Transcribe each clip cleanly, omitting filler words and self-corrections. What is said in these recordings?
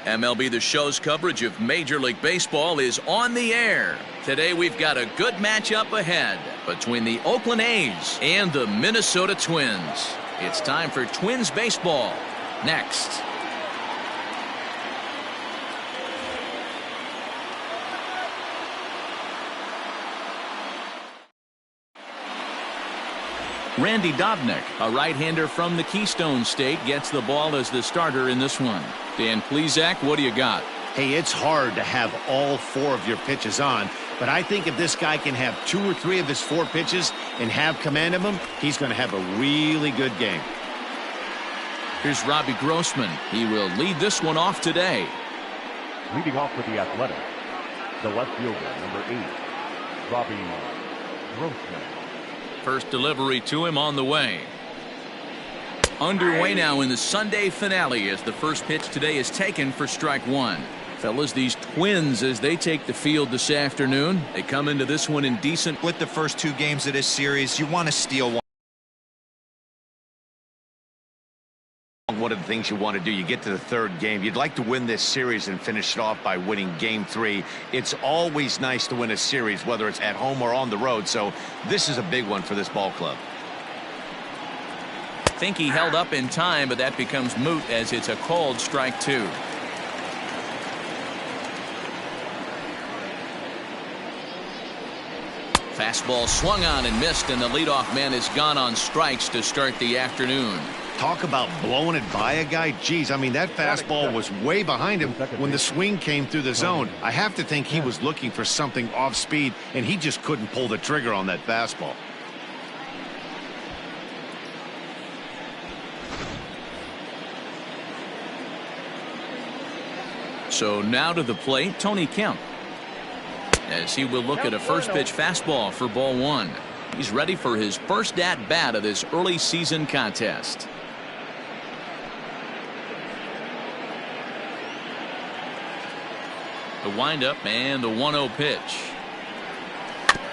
MLB The Show's coverage of Major League Baseball is on the air. Today we've got a good matchup ahead between the Oakland A's and the Minnesota Twins. It's time for Twins baseball. Next. Randy Dobnak, a right-hander from the Keystone State, gets the ball as the starter in this one. Dan Plesac, what do you got? Hey, it's hard to have all four of your pitches on, but I think if this guy can have 2 or 3 of his 4 pitches and have command of them, he's going to have a really good game. Here's Robbie Grossman. He will lead this one off today. Leading off with the Athletics, the left fielder, number 8, Robbie Grossman. First delivery to him on the way. Underway now in the Sunday finale as the first pitch today is taken for strike 1. Fellas, these Twins, as they take the field this afternoon, they come into this one in decent. With the first 2 games of this series, you want to steal one. One of the things you want to do, you get to the 3rd game, you'd like to win this series and finish it off by winning game 3. It's always nice to win a series, whether it's at home or on the road, so this is a big one for this ball club. I think he held up in time, but that becomes moot as it's a called strike 2. Fastball swung on and missed, and the leadoff man is gone on strikes to start the afternoon. Talk about blowing it by a guy. Geez, I mean, that fastball was way behind him when the swing came through the zone. I have to think he was looking for something off speed, and he just couldn't pull the trigger on that fastball. So now to the plate, Tony Kemp, as he will look at a first pitch fastball for ball 1. He's ready for his first at bat of this early season contest. The windup and the 1-0 pitch.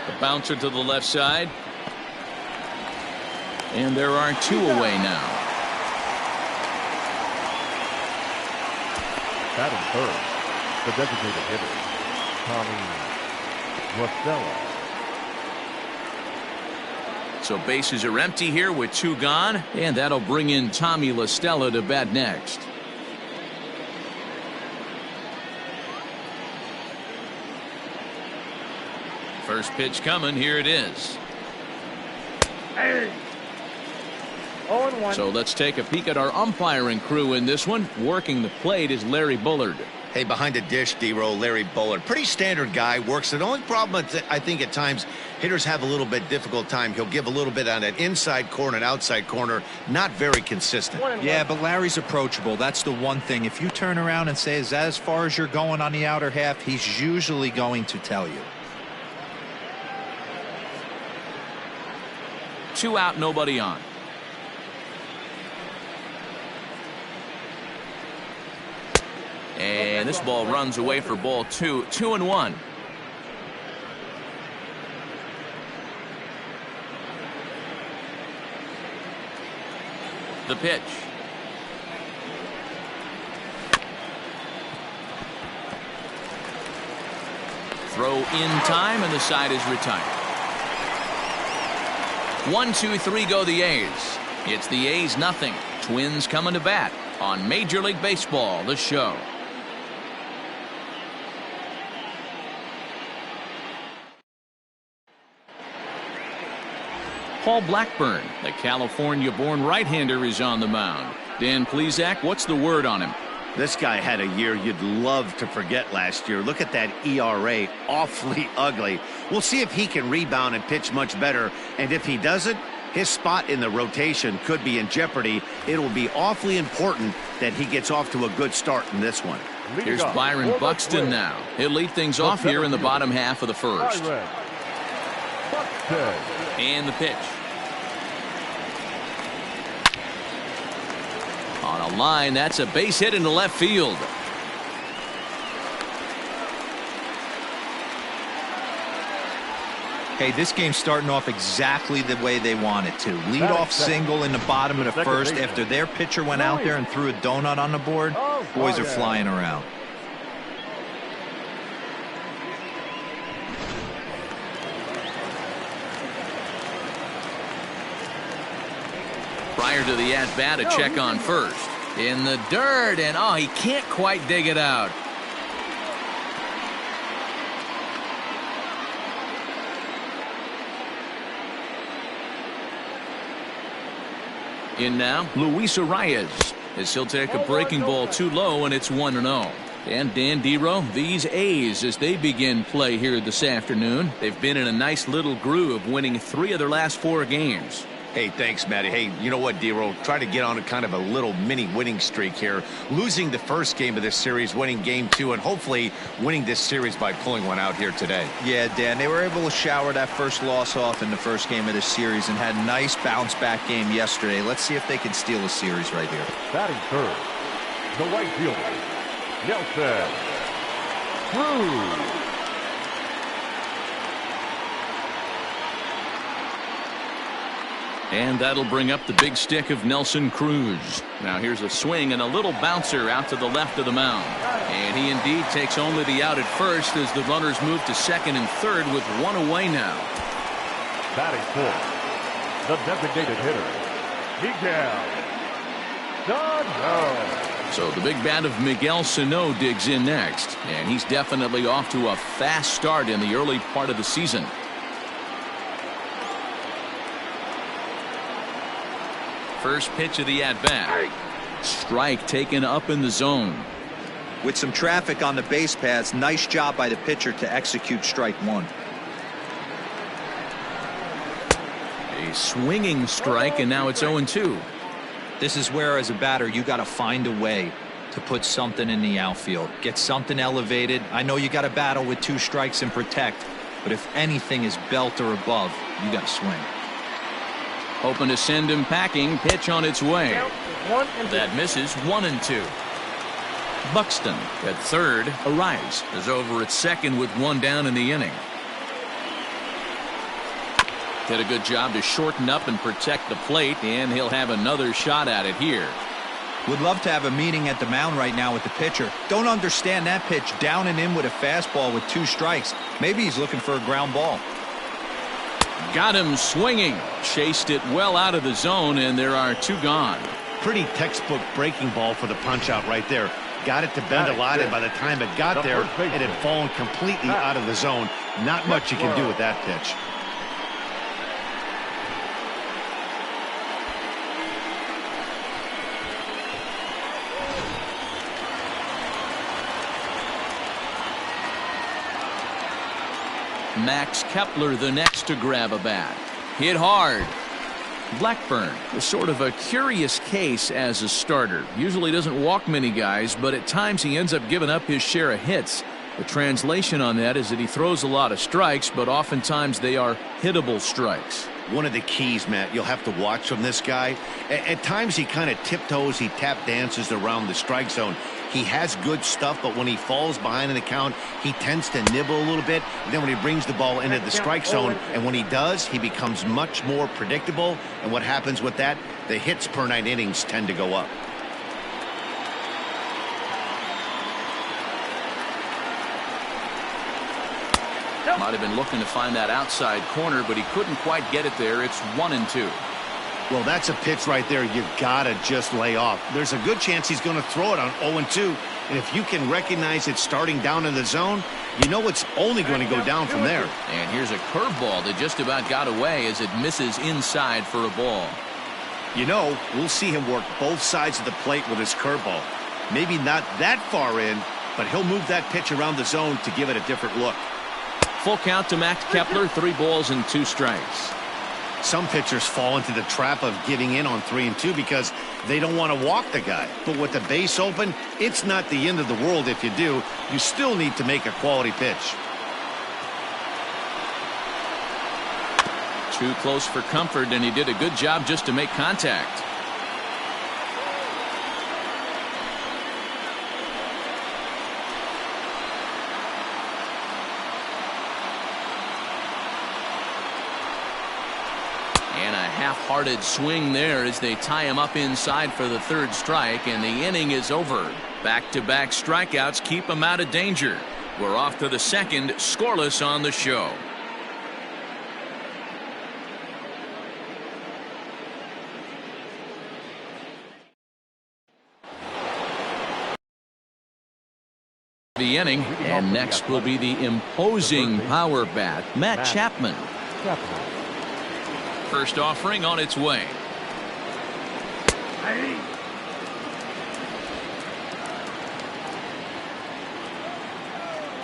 The bouncer to the left side. And there are 2 away now. Batting third, the designated hitter, Tommy Rosella. So bases are empty here with 2 gone, and that'll bring in Tommy La Stella to bat next. First pitch coming, here it is. Hey. 0-1. So let's take a peek at our umpiring crew in this one. Working the plate is Larry Bullard. Hey, behind the dish, D-Row, Larry Bullard. Pretty standard guy, works it. The only problem I think at times hitters have a little bit difficult time. He'll give a little bit on that inside corner and outside corner. Not very consistent. Yeah, but Larry's approachable. That's the one thing. If you turn around and say, is that as far as you're going on the outer half, he's usually going to tell you. 2 out, nobody on. And this ball runs away for ball 2. 2-1. The pitch. Throw in time, and the side is retired. 1, 2, 3 go the A's. It's the A's nothing. Twins coming to bat on Major League Baseball, the show. Paul Blackburn, the California-born right-hander, is on the mound. Dan Plesac, what's the word on him? This guy had a year you'd love to forget last year. Look at that ERA, awfully ugly. We'll see if he can rebound and pitch much better, and if he doesn't, his spot in the rotation could be in jeopardy. It'll be awfully important that he gets off to a good start in this one. Here's Byron Buxton now. He'll lead things off here in the bottom half of the first. And the pitch. On a line, that's a base hit into left field. Hey, this game's starting off exactly the way they want it to. Lead off single in the bottom of the first after their pitcher went out there and threw a donut on the board. Boys are flying around. Prior to the at-bat, a check on first. In the dirt, and oh, he can't quite dig it out. In now, Luis Arias, as he'll take a breaking ball too low, and it's 1-0. And Dan Dero, these A's, as they begin play here this afternoon, they've been in a nice little groove, winning 3 of their last 4 games. Hey, thanks, Matty. Hey, you know what, Dero? Try to get on a kind of a little mini winning streak here. Losing the first game of this series, winning game 2, and hopefully winning this series by pulling one out here today. Yeah, Dan, they were able to shower that first loss off in the first game of this series and had a nice bounce-back game yesterday. Let's see if they can steal a series right here. Batting third, the right fielder, Nelson Cruz. And that'll bring up the big stick of Nelson Cruz. Now here's a swing and a little bouncer out to the left of the mound. And he indeed takes only the out at first as the runners move to second and third with 1 away now. Batting fourth, the designated hitter, Miguel Sano. So the big bat of Miguel Sano digs in next. And he's definitely off to a fast start in the early part of the season. First pitch of the at-bat. Strike taken up in the zone. With some traffic on the base paths, nice job by the pitcher to execute strike 1. A swinging strike, and now it's 0-2. This is where, as a batter, you got to find a way to put something in the outfield. Get something elevated. I know you got to battle with 2 strikes and protect, but if anything is belt or above, you got to swing. Hoping to send him packing. Pitch on its way. That misses. 1-2. Buxton at third. Arias is over at second with 1 down in the inning. Did a good job to shorten up and protect the plate, and he'll have another shot at it here. Would love to have a meeting at the mound right now with the pitcher. Don't understand that pitch down and in with a fastball with 2 strikes. Maybe he's looking for a ground ball. Got him swinging. Chased it well out of the zone, and there are 2 gone. Pretty textbook breaking ball for the punch out right there. Got it to bend a lot, and by the time it got there, it had fallen completely out of the zone. Not much you can do with that pitch. Max Kepler the next to grab a bat. Hit hard. Blackburn is sort of a curious case as a starter. Usually doesn't walk many guys, but at times he ends up giving up his share of hits. The translation on that is that he throws a lot of strikes, but oftentimes they are hittable strikes. One of the keys, Matt, you'll have to watch from this guy. At times he kind of tiptoes, he tap dances around the strike zone. He has good stuff, but when he falls behind in the count, he tends to nibble a little bit. And then when he brings the ball into the strike zone, and when he does, he becomes much more predictable. And what happens with that? The hits per 9 innings tend to go up. Might have been looking to find that outside corner, but he couldn't quite get it there. It's 1-2. Well, that's a pitch right there you've got to just lay off. There's a good chance he's going to throw it on 0-2. And if you can recognize it starting down in the zone, you know it's only going to go down from there. And here's a curveball that just about got away as it misses inside for a ball. You know, we'll see him work both sides of the plate with his curveball. Maybe not that far in, but he'll move that pitch around the zone to give it a different look. Full count to Max Kepler, 3 balls and 2 strikes. Some pitchers fall into the trap of giving in on 3-2 because they don't want to walk the guy. But with the base open, it's not the end of the world if you do. You still need to make a quality pitch. Too close for comfort, and he did a good job just to make contact. And a half-hearted swing there as they tie him up inside for the third strike, and the inning is over. Back-to-back strikeouts keep him out of danger. We're off to the second, scoreless on the show. The inning, and next will be the imposing power bat, Matt Chapman. First offering on its way.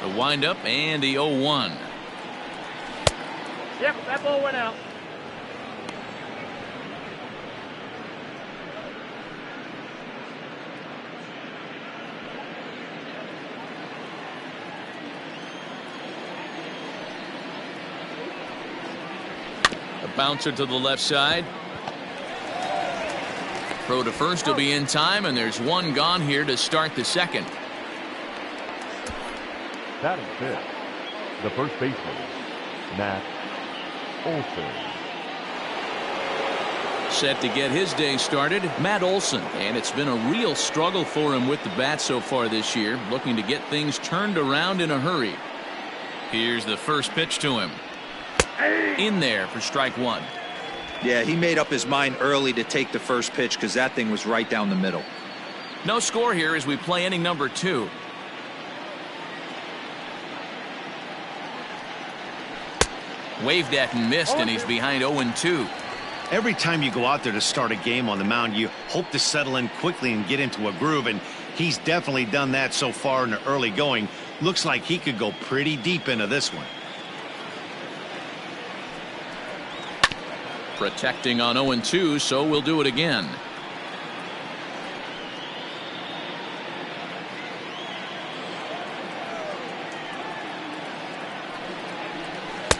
The windup and the 0-1. Yep, that ball went out. Bouncer to the left side. Throw to first will be in time, and there's one gone here to start the second. Batting fifth, the first baseman, Matt Olson. Set to get his day started, Matt Olson. And it's been a real struggle for him with the bat so far this year, looking to get things turned around in a hurry. Here's the first pitch to him. In there for strike one. Yeah, he made up his mind early to take the first pitch because that thing was right down the middle. No score here as we play inning number 2. Waved at and missed, and he's behind 0-2. Every time you go out there to start a game on the mound, you hope to settle in quickly and get into a groove, and he's definitely done that so far in the early going. Looks like he could go pretty deep into this one. Protecting on 0-2, so we'll do it again.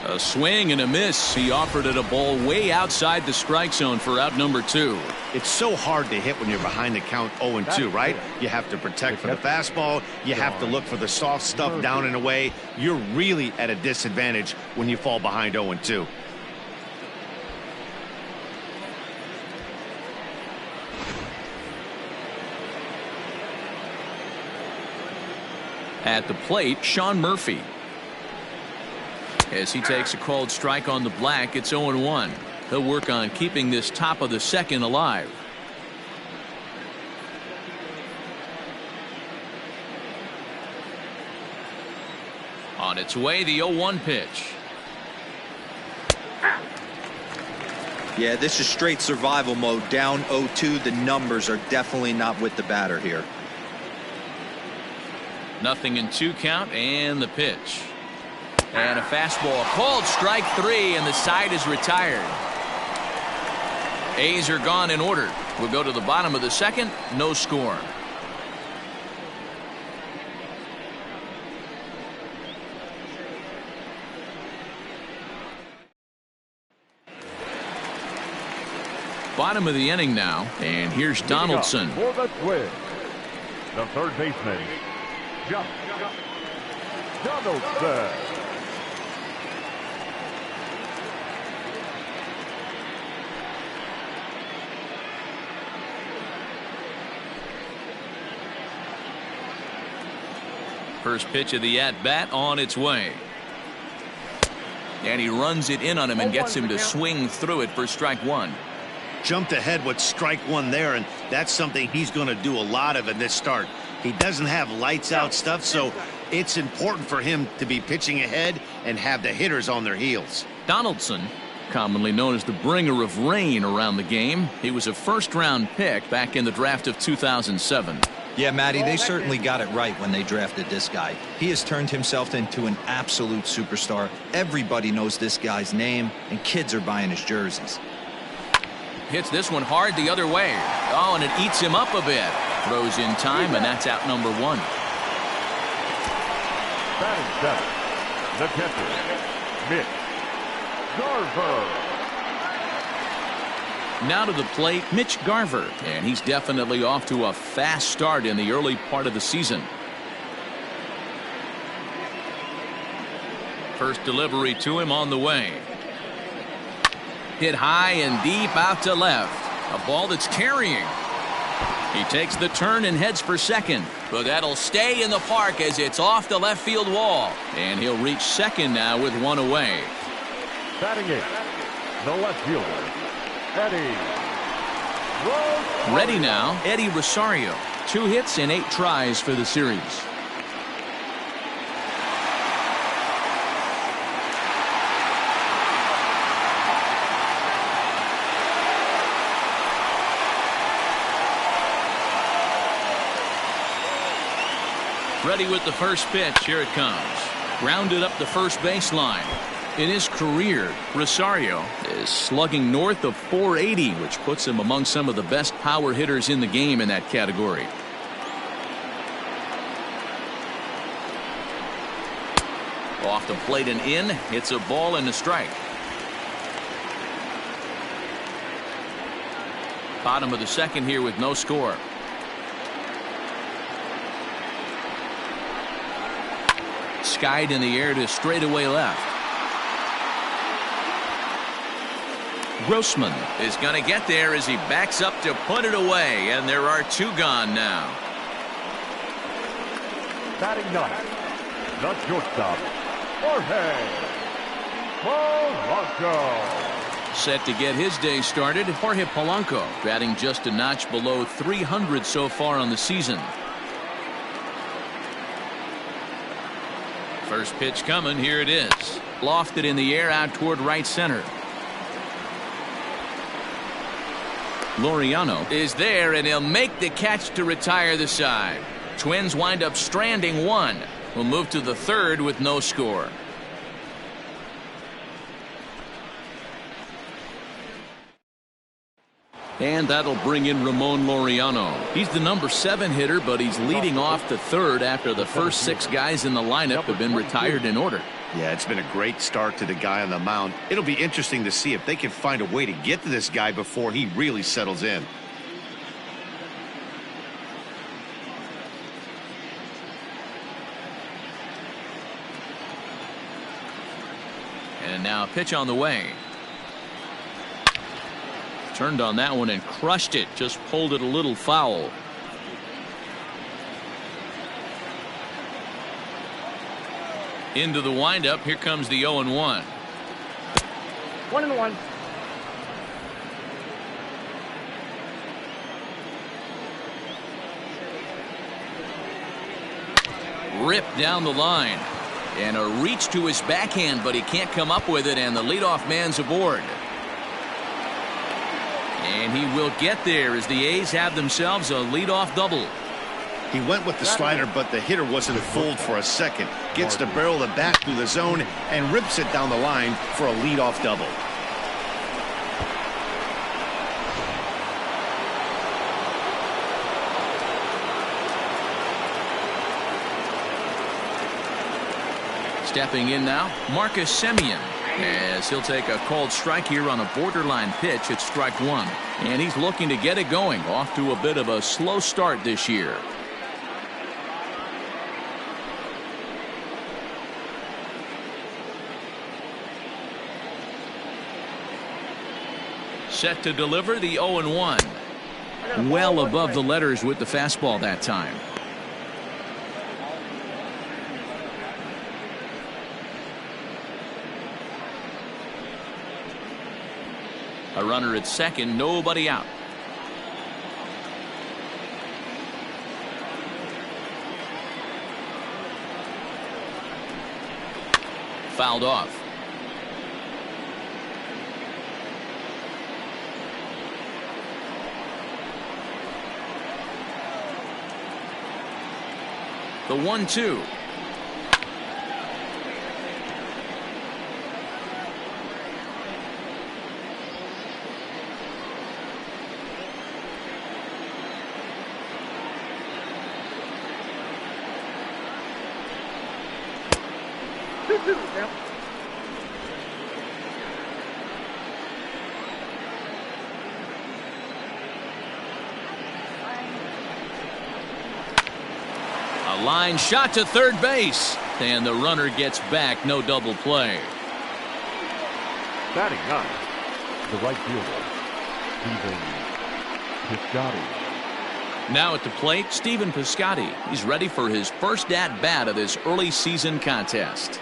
A swing and a miss. He offered it a ball way outside the strike zone for out number 2. It's so hard to hit when you're behind the count 0-2, right? You have to protect for the fastball. You have to look for the soft stuff down and away. You're really at a disadvantage when you fall behind 0-2. At the plate, Sean Murphy. As he takes a called strike on the black, it's 0-1. He'll work on keeping this top of the second alive. On its way, the 0-1 pitch. Yeah, this is straight survival mode. Down 0-2. The numbers are definitely not with the batter here. Nothing in 2 count, and the pitch. And a fastball called strike 3, and the side is retired. A's are gone in order. We'll go to the bottom of the second. No score. Bottom of the inning now, and here's Donaldson. For the Twins, the third baseman, Donaldson. First pitch of the at-bat on its way. And he runs it in on him and gets him to swing through it for strike 1. Jumped ahead with strike 1 there, and that's something he's going to do a lot of in this start. He doesn't have lights out stuff, so it's important for him to be pitching ahead and have the hitters on their heels. Donaldson, commonly known as the bringer of rain around the game. He was a first-round pick back in the draft of 2007. Yeah, Matty, they certainly got it right when they drafted this guy. He has turned himself into an absolute superstar. Everybody knows this guy's name, and kids are buying his jerseys. Hits this one hard the other way. Oh, and it eats him up a bit. Throws in time, and that's out number 1. Batting seventh, the catcher, Mitch Garver. Now to the plate, Mitch Garver, and he's definitely off to a fast start in the early part of the season. First delivery to him on the way. Hit high and deep out to left. A ball that's carrying. He takes the turn and heads for second. But that'll stay in the park as it's off the left field wall. And he'll reach second now with one away. Batting eighth, the left fielder, Eddie Rosario. Ready now, Eddie Rosario. 2 hits and 8 tries for the series. Ready with the first pitch. Here it comes. Grounded up the first baseline. In his career, Rosario is slugging north of .480, which puts him among some of the best power hitters in the game in that category. Off the plate and in. It's a ball and a strike. Bottom of the second here with no score. Skied in the air to straightaway left. Grossman is going to get there as he backs up to put it away, and there are 2 gone now. Batting ninth, the shortstop, Jorge Polanco. Set to get his day started, Jorge Polanco, batting just a notch below .300 so far on the season. First pitch coming. Here it is. Lofted in the air out toward right center. Laureano is there, and he'll make the catch to retire the side. Twins wind up stranding 1. We'll move to the third with no score. And that'll bring in Ramon Laureano. He's the number 7 hitter, but he's leading off the third after the first 6 guys in the lineup have been retired in order. Yeah, it's been a great start to the guy on the mound. It'll be interesting to see if they can find a way to get to this guy before he really settles in. And now a pitch on the way. Turned on that one and crushed it. Just pulled it a little foul. Into the windup. Here comes the 0-1. 1-1. Ripped down the line. And a reach to his backhand, but he can't come up with it, and the leadoff man's aboard. And he will get there as the A's have themselves a leadoff double. He went with the slider, but the hitter wasn't fooled for a second. Gets to barrel the bat through the zone and rips it down the line for a leadoff double. Stepping in now, Marcus Semien, as he'll take a called strike here on a borderline pitch at strike 1. And he's looking to get it going, off to a bit of a slow start this year. Set to deliver the 0-1. Well above the letters with the fastball that time. A runner at second, nobody out. Fouled off. The 1-2. A line shot to third base, and the runner gets back. No double play. Batting 9, The right fielder, Stephen Piscotty. Now at the plate, Stephen Piscotty. He's ready for his first at-bat of this early season contest.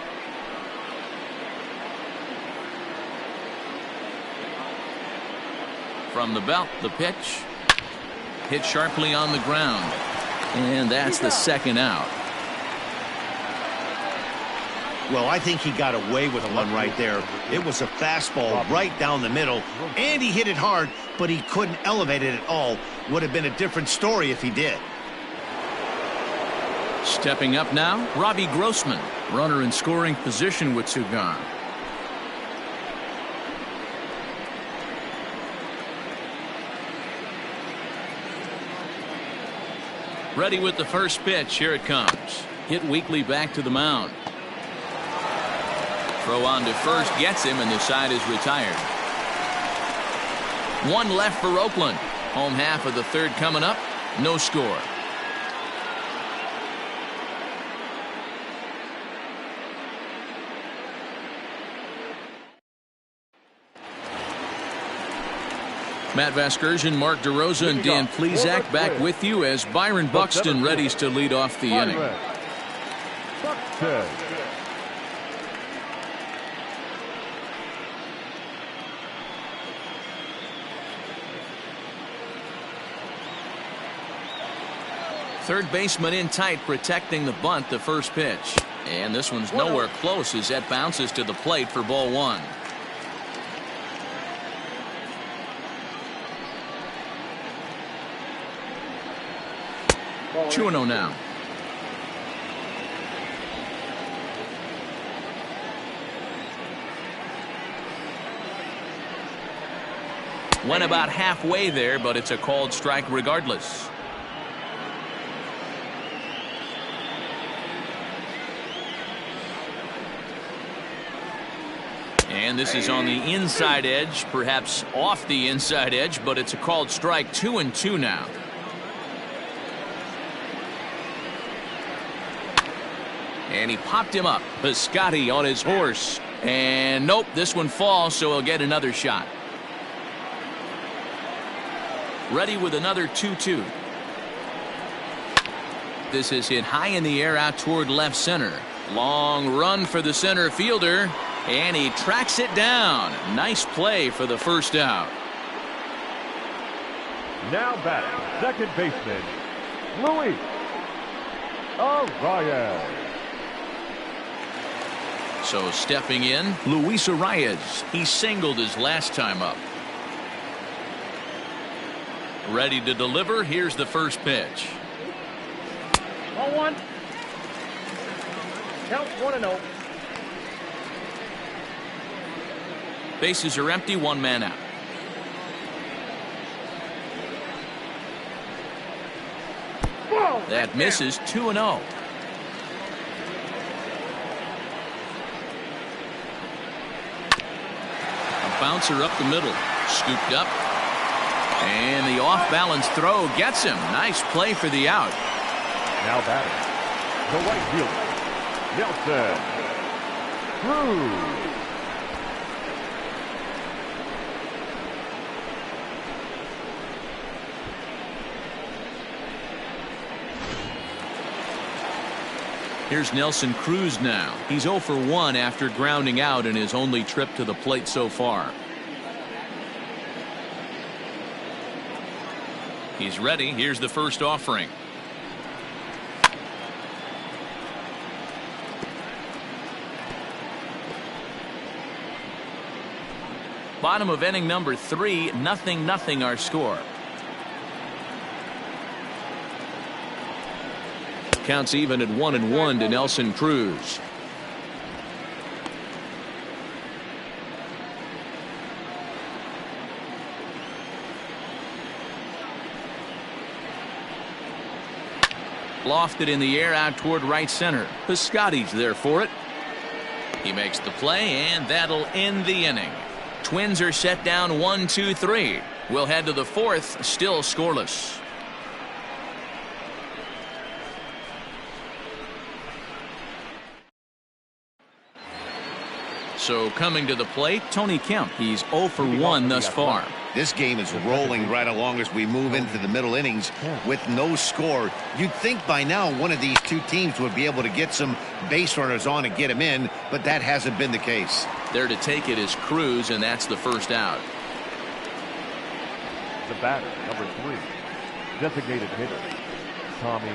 From the belt, the pitch. Hit sharply on the ground. And that's the second out. Well, I think he got away with one right there. It was a fastball right down the middle, and he hit it hard, but he couldn't elevate it at all. Would have been a different story if he did. Stepping up now, Robbie Grossman. Runner in scoring position with two gone. Ready with the first pitch. Here it comes. Hit weakly back to the mound. Throw on to first gets him, and the side is retired. One left for Oakland. Home half of the third coming up. No score. Matt Vasgersian, Mark DeRosa, and Dan Plesac back with you as Byron Buxton readies to lead off the inning. Buxton. Third baseman in tight, protecting the bunt, the first pitch. And this one's nowhere close as that bounces to the plate for ball one. Two and 0 now. Went about halfway there, but it's a called strike regardless. And this is on the inside edge, perhaps off the inside edge, but it's a called strike. 2-2 now. And he popped him up. Piscotty on his horse. And nope, this one falls, so he'll get another shot. Ready with another 2-2. This is hit high in the air out toward left center. Long run for the center fielder. And he tracks it down. Nice play for the first out. Now batting, second baseman, Luis Arias. So stepping in, Luis Arias. He singled his last time up. Ready to deliver. Here's the first pitch. Ball one. Count 1-0. Bases are empty, one man out. Whoa, That misses. 2-0. A bouncer up the middle. Scooped up. And the off-balance throw gets him. Nice play for the out. Now batting, the right fielder, Nelson Cruz. Here's Nelson Cruz now. He's 0 for 1 after grounding out in his only trip to the plate so far. He's ready. Here's the first offering. Bottom of inning number 3, 0-0 our score. Counts even at 1-1 to Nelson Cruz. Lofted in the air out toward right center. Piscotty's there for it. He makes the play, and that'll end the inning. Twins are set down 1-2-3. We'll head to the fourth, still scoreless. So coming to the plate, Tony Kemp. He's 0 for 1 thus far. This game is rolling right along as we move into the middle innings with no score. You'd think by now one of these two teams would be able to get some base runners on and get them in, but that hasn't been the case. There to take it is Cruz, and that's the first out. The batter, number 3, designated hitter, Tommy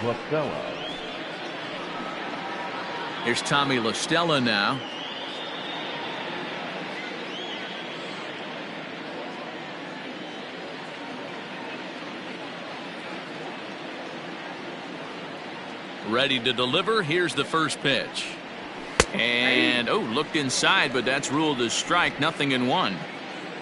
LaStella. Here's Tommy LaStella now. Ready to deliver. Here's the first pitch. And, looked inside, but that's ruled as strike. 0-1.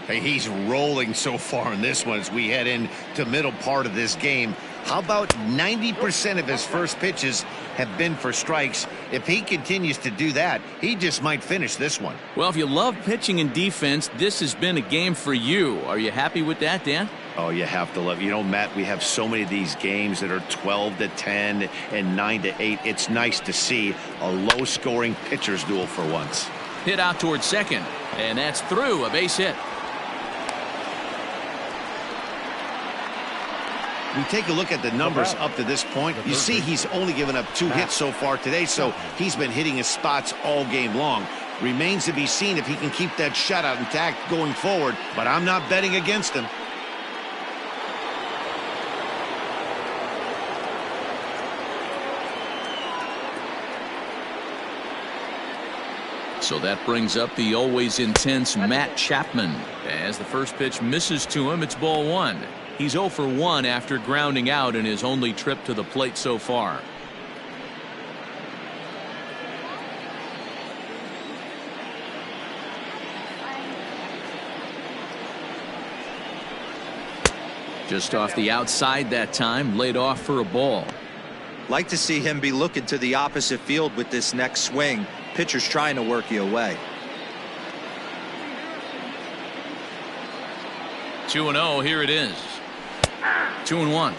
Hey, he's rolling so far in this one as we head into middle part of this game. How about 90% of his first pitches have been for strikes? If he continues to do that, he just might finish this one. Well, if you love pitching and defense, this has been a game for you. Are you happy with that, Dan? Oh, you have to love. You know, Matt, we have so many of these games that are 12-10 and 9-8. It's nice to see a low-scoring pitcher's duel for once. Hit out towards second, and that's through. A base hit. We take a look at the numbers up to this point. You see he's only given up 2 hits so far today, so he's been hitting his spots all game long. Remains to be seen if he can keep that shutout intact going forward, but I'm not betting against him. So that brings up the always intense Matt Chapman. As the first pitch misses to him, it's ball 1. He's 0 for 1 after grounding out in his only trip to the plate so far. Just off the outside that time, laid off for a ball. Like to see him be looking to the opposite field with this next swing. Pitcher's trying to work you away. 2-0, here it is. 2-1.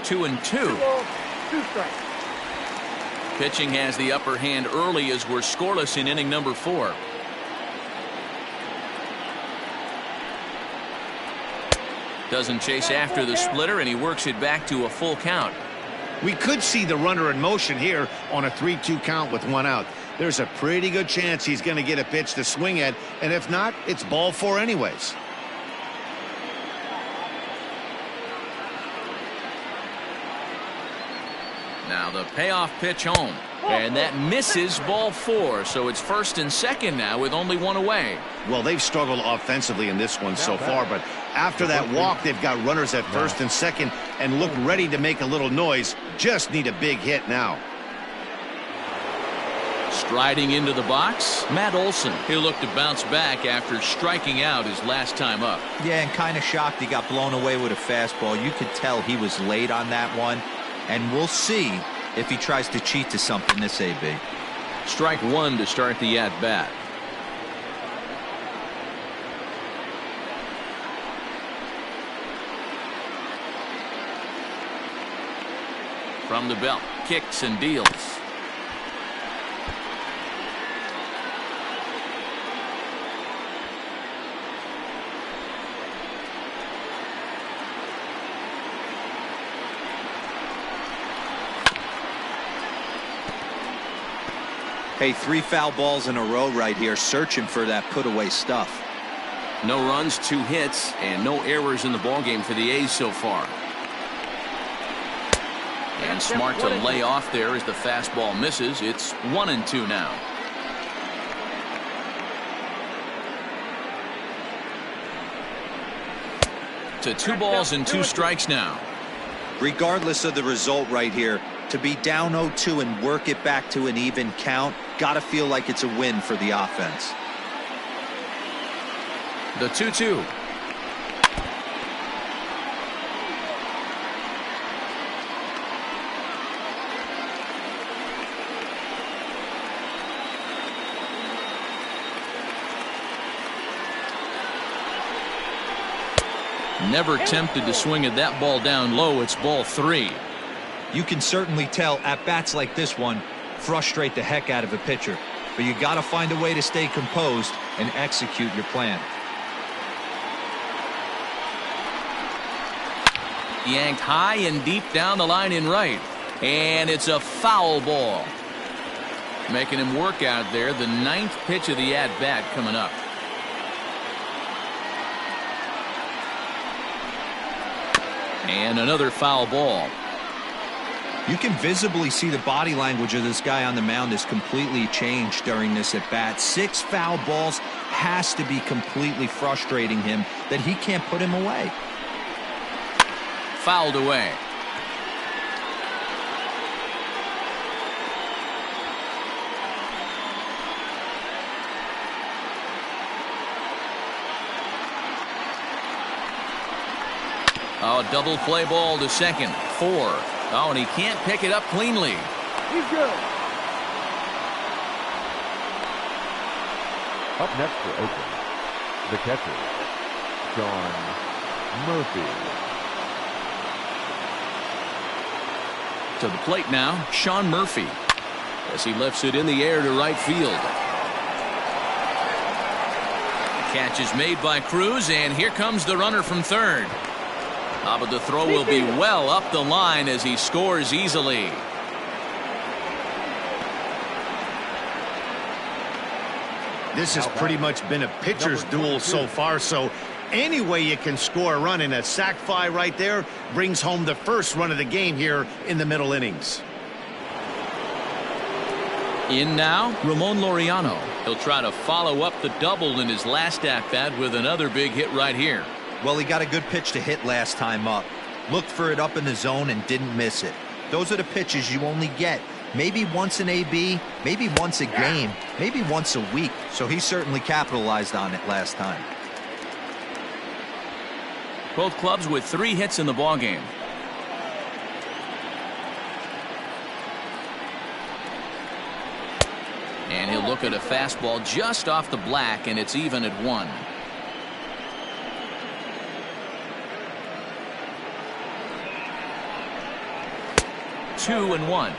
Two and two. 2 strikes. Pitching has the upper hand early as we're scoreless in inning number 4. Doesn't chase after the splitter, and he works it back to a full count. We could see the runner in motion here on a 3-2 count with 1 out. There's a pretty good chance he's going to get a pitch to swing at, and if not, it's ball 4 anyways. Now the payoff pitch home, and that misses, ball 4. So it's first and second now with only 1 away. Well, they've struggled offensively in this one so far, but after that walk, they've got runners at first and second and look ready to make a little noise. Just need a big hit now. Striding into the box, Matt Olson. He'll look to bounce back after striking out his last time up. Yeah, and kind of shocked he got blown away with a fastball. You could tell he was late on that one. And we'll see if he tries to cheat to something this AB. Strike 1 to start the at-bat. From the belt, kicks and deals. Hey, 3 foul balls in a row right here, searching for that put-away stuff. No runs, 2 hits, and no errors in the ballgame for the A's so far. And smart to lay off there as the fastball misses. It's 1-2 now. To 2 balls and 2 strikes now. Regardless of the result right here, to be down 0-2 and work it back to an even count, gotta feel like it's a win for the offense. The 2-2. Never tempted to swing at that ball down low. It's ball 3. You can certainly tell at bats like this one frustrate the heck out of a pitcher. But you got to find a way to stay composed and execute your plan. Yanked high and deep down the line in right. And it's a foul ball. Making him work out there. The 9th pitch of the at-bat coming up. And another foul ball. You can visibly see the body language of this guy on the mound is completely changed during this at-bat. 6 foul balls has to be completely frustrating him that he can't put him away. Fouled away. Oh, double play ball to second. 4. Oh, and he can't pick it up cleanly. He's good. Up next for Oakland, the catcher, Sean Murphy. To the plate now, Sean Murphy, as he lifts it in the air to right field. The catch is made by Cruz, and here comes the runner from third. But the throw will be well up the line as he scores easily. This has pretty much been a pitcher's duel so far, so any way you can score a run, in a sac fly right there brings home the first run of the game here in the middle innings. In now, Ramon Laureano. He'll try to follow up the double in his last at-bat with another big hit right here. Well, he got a good pitch to hit last time up. Looked for it up in the zone and didn't miss it. Those are the pitches you only get maybe once in AB, maybe once a game, maybe once a week. So he certainly capitalized on it last time. Both clubs with 3 hits in the ballgame. And he'll look at a fastball just off the black, and it's even at 1. Two and 1.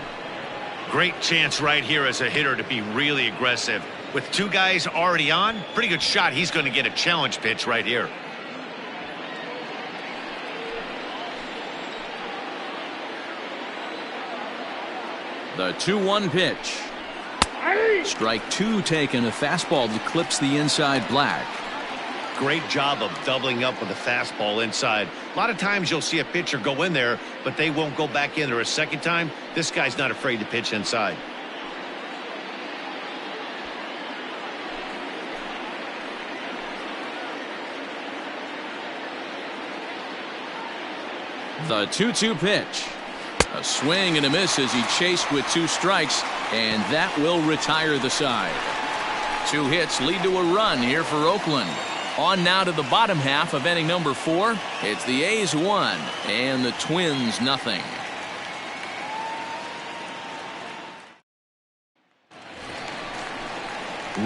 Great chance right here as a hitter to be really aggressive. With 2 guys already on, pretty good shot. He's going to get a challenge pitch right here. The 2-1 pitch. Strike 2 taken. A fastball that clips the inside black. Great job of doubling up with a fastball inside. A lot of times you'll see a pitcher go in there, but they won't go back in there a second time. This guy's not afraid to pitch inside. The 2-2 pitch. A swing and a miss as he chased with 2 strikes, and that will retire the side. 2 hits lead to a run here for Oakland. On now to the bottom half of inning number 4. It's the A's 1 and the Twins nothing.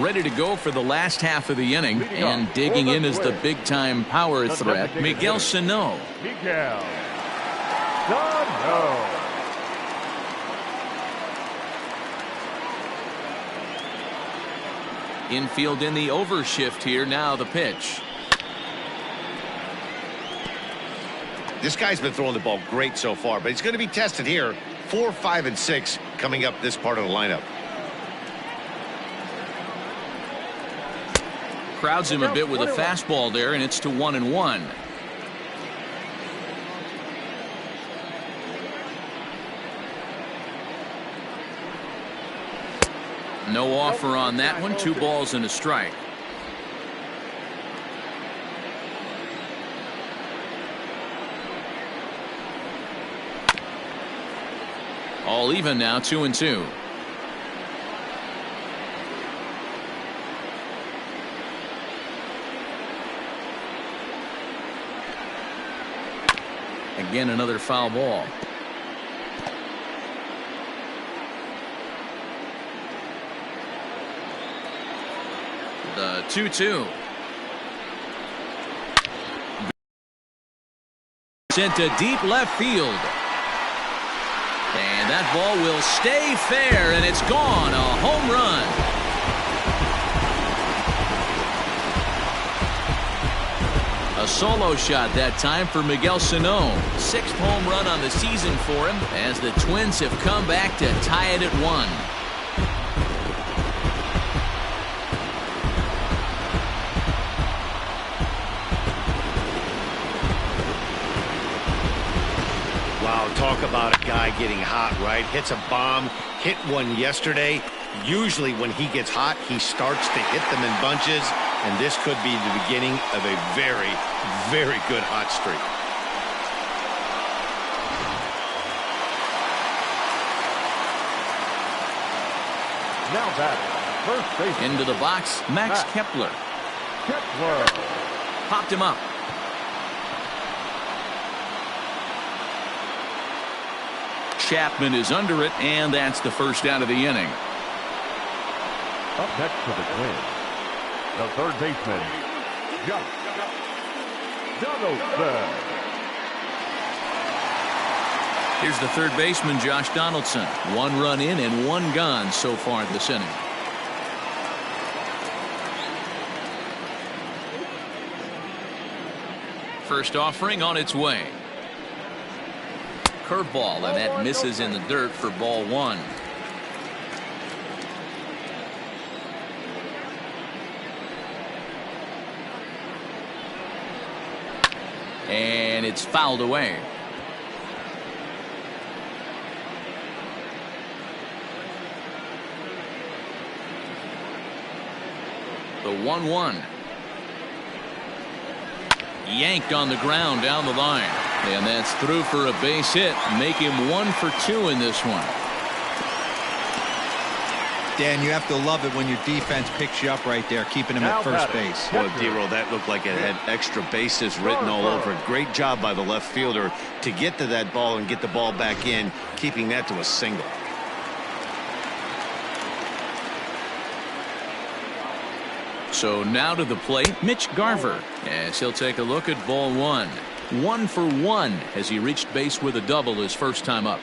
Ready to go for the last half of the inning, and digging in is the big-time power threat, Miguel Sano. Miguel Sano. Infield in the overshift here. Now the pitch. This guy's been throwing the ball great so far, but he's going to be tested here. 4, 5, and 6 coming up this part of the lineup. Crowds him a bit with a fastball there, and it's to 1-1. No offer on that one. 2 balls and a strike. All even now, 2-2. Again, another foul ball. The 2-2. It's into deep left field. And that ball will stay fair, and it's gone. A home run. A solo shot that time for Miguel Sano. 6th home run on the season for him as the Twins have come back to tie it at 1. Wow, talk about a guy getting hot, right? Hits a bomb, hit one yesterday. Usually when he gets hot, he starts to hit them in bunches, and this could be the beginning of a very, very good hot streak. Now batting, first base. Into the box, Max Kepler. Kepler. Popped him up. Chapman is under it, and that's the first out of the inning. Up next to the Twins, the third baseman, Josh Donaldson. Here's the third baseman, Josh Donaldson. 1 run in and 1 gone so far this inning. First offering on its way. Curveball, and that misses in the dirt for ball 1. And it's fouled away. The 1-1. Yanked on the ground down the line. And that's through for a base hit. Make him 1 for 2 in this one. Dan, you have to love it when your defense picks you up right there, keeping him at first base. Boy, D-Roll, that looked like it had extra bases written all over it. Great job by the left fielder to get to that ball and get the ball back in, keeping that to a single. So now to the plate, Mitch Garver, as he'll take a look at ball 1. 1 for 1 as he reached base with a double his first time up.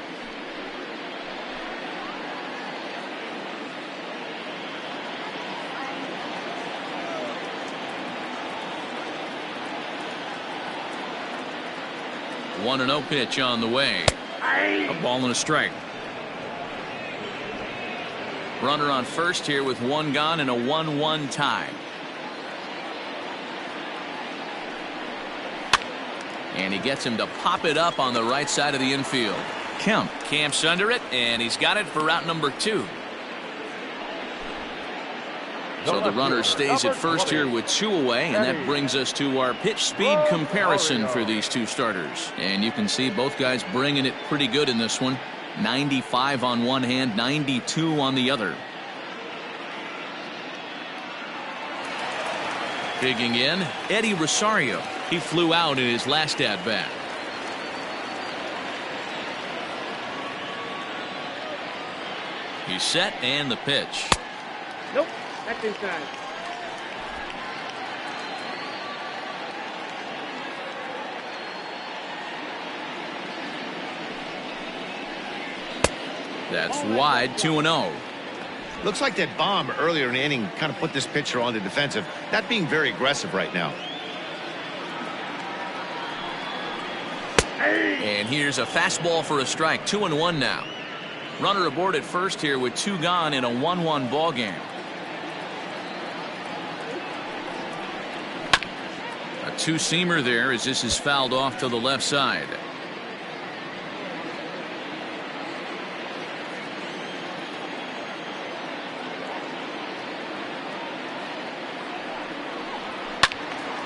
One and 0 pitch on the way. A ball and a strike. Runner on first here with 1 gone and a 1-1 tie. And he gets him to pop it up on the right side of the infield. Kemp camps under it, and he's got it for route number 2. So the runner stays at first here with 2 away, and that brings us to our pitch speed comparison for these two starters. And you can see both guys bringing it pretty good in this one. 95 on one hand, 92 on the other. Digging in, Eddie Rosario. He flew out in his last at-bat. He's set, and the pitch. Nope, that's inside. That's wide, 2-0. Looks like that bomb earlier in the inning kind of put this pitcher on the defensive, not being very aggressive right now. And here's a fastball for a strike. 2-1 now. Runner aboard at first here with 2 gone in a 1-1 ball game. A 2-seamer there as this is fouled off to the left side.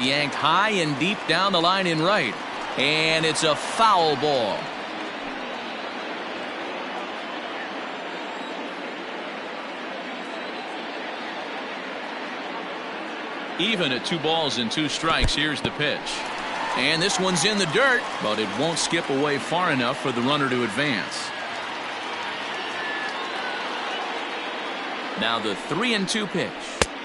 Yanked high and deep down the line in right. And it's a foul ball. Even at 2 balls and 2 strikes. Here's the pitch. And this one's in the dirt, but it won't skip away far enough for the runner to advance. Now the 3-2 pitch.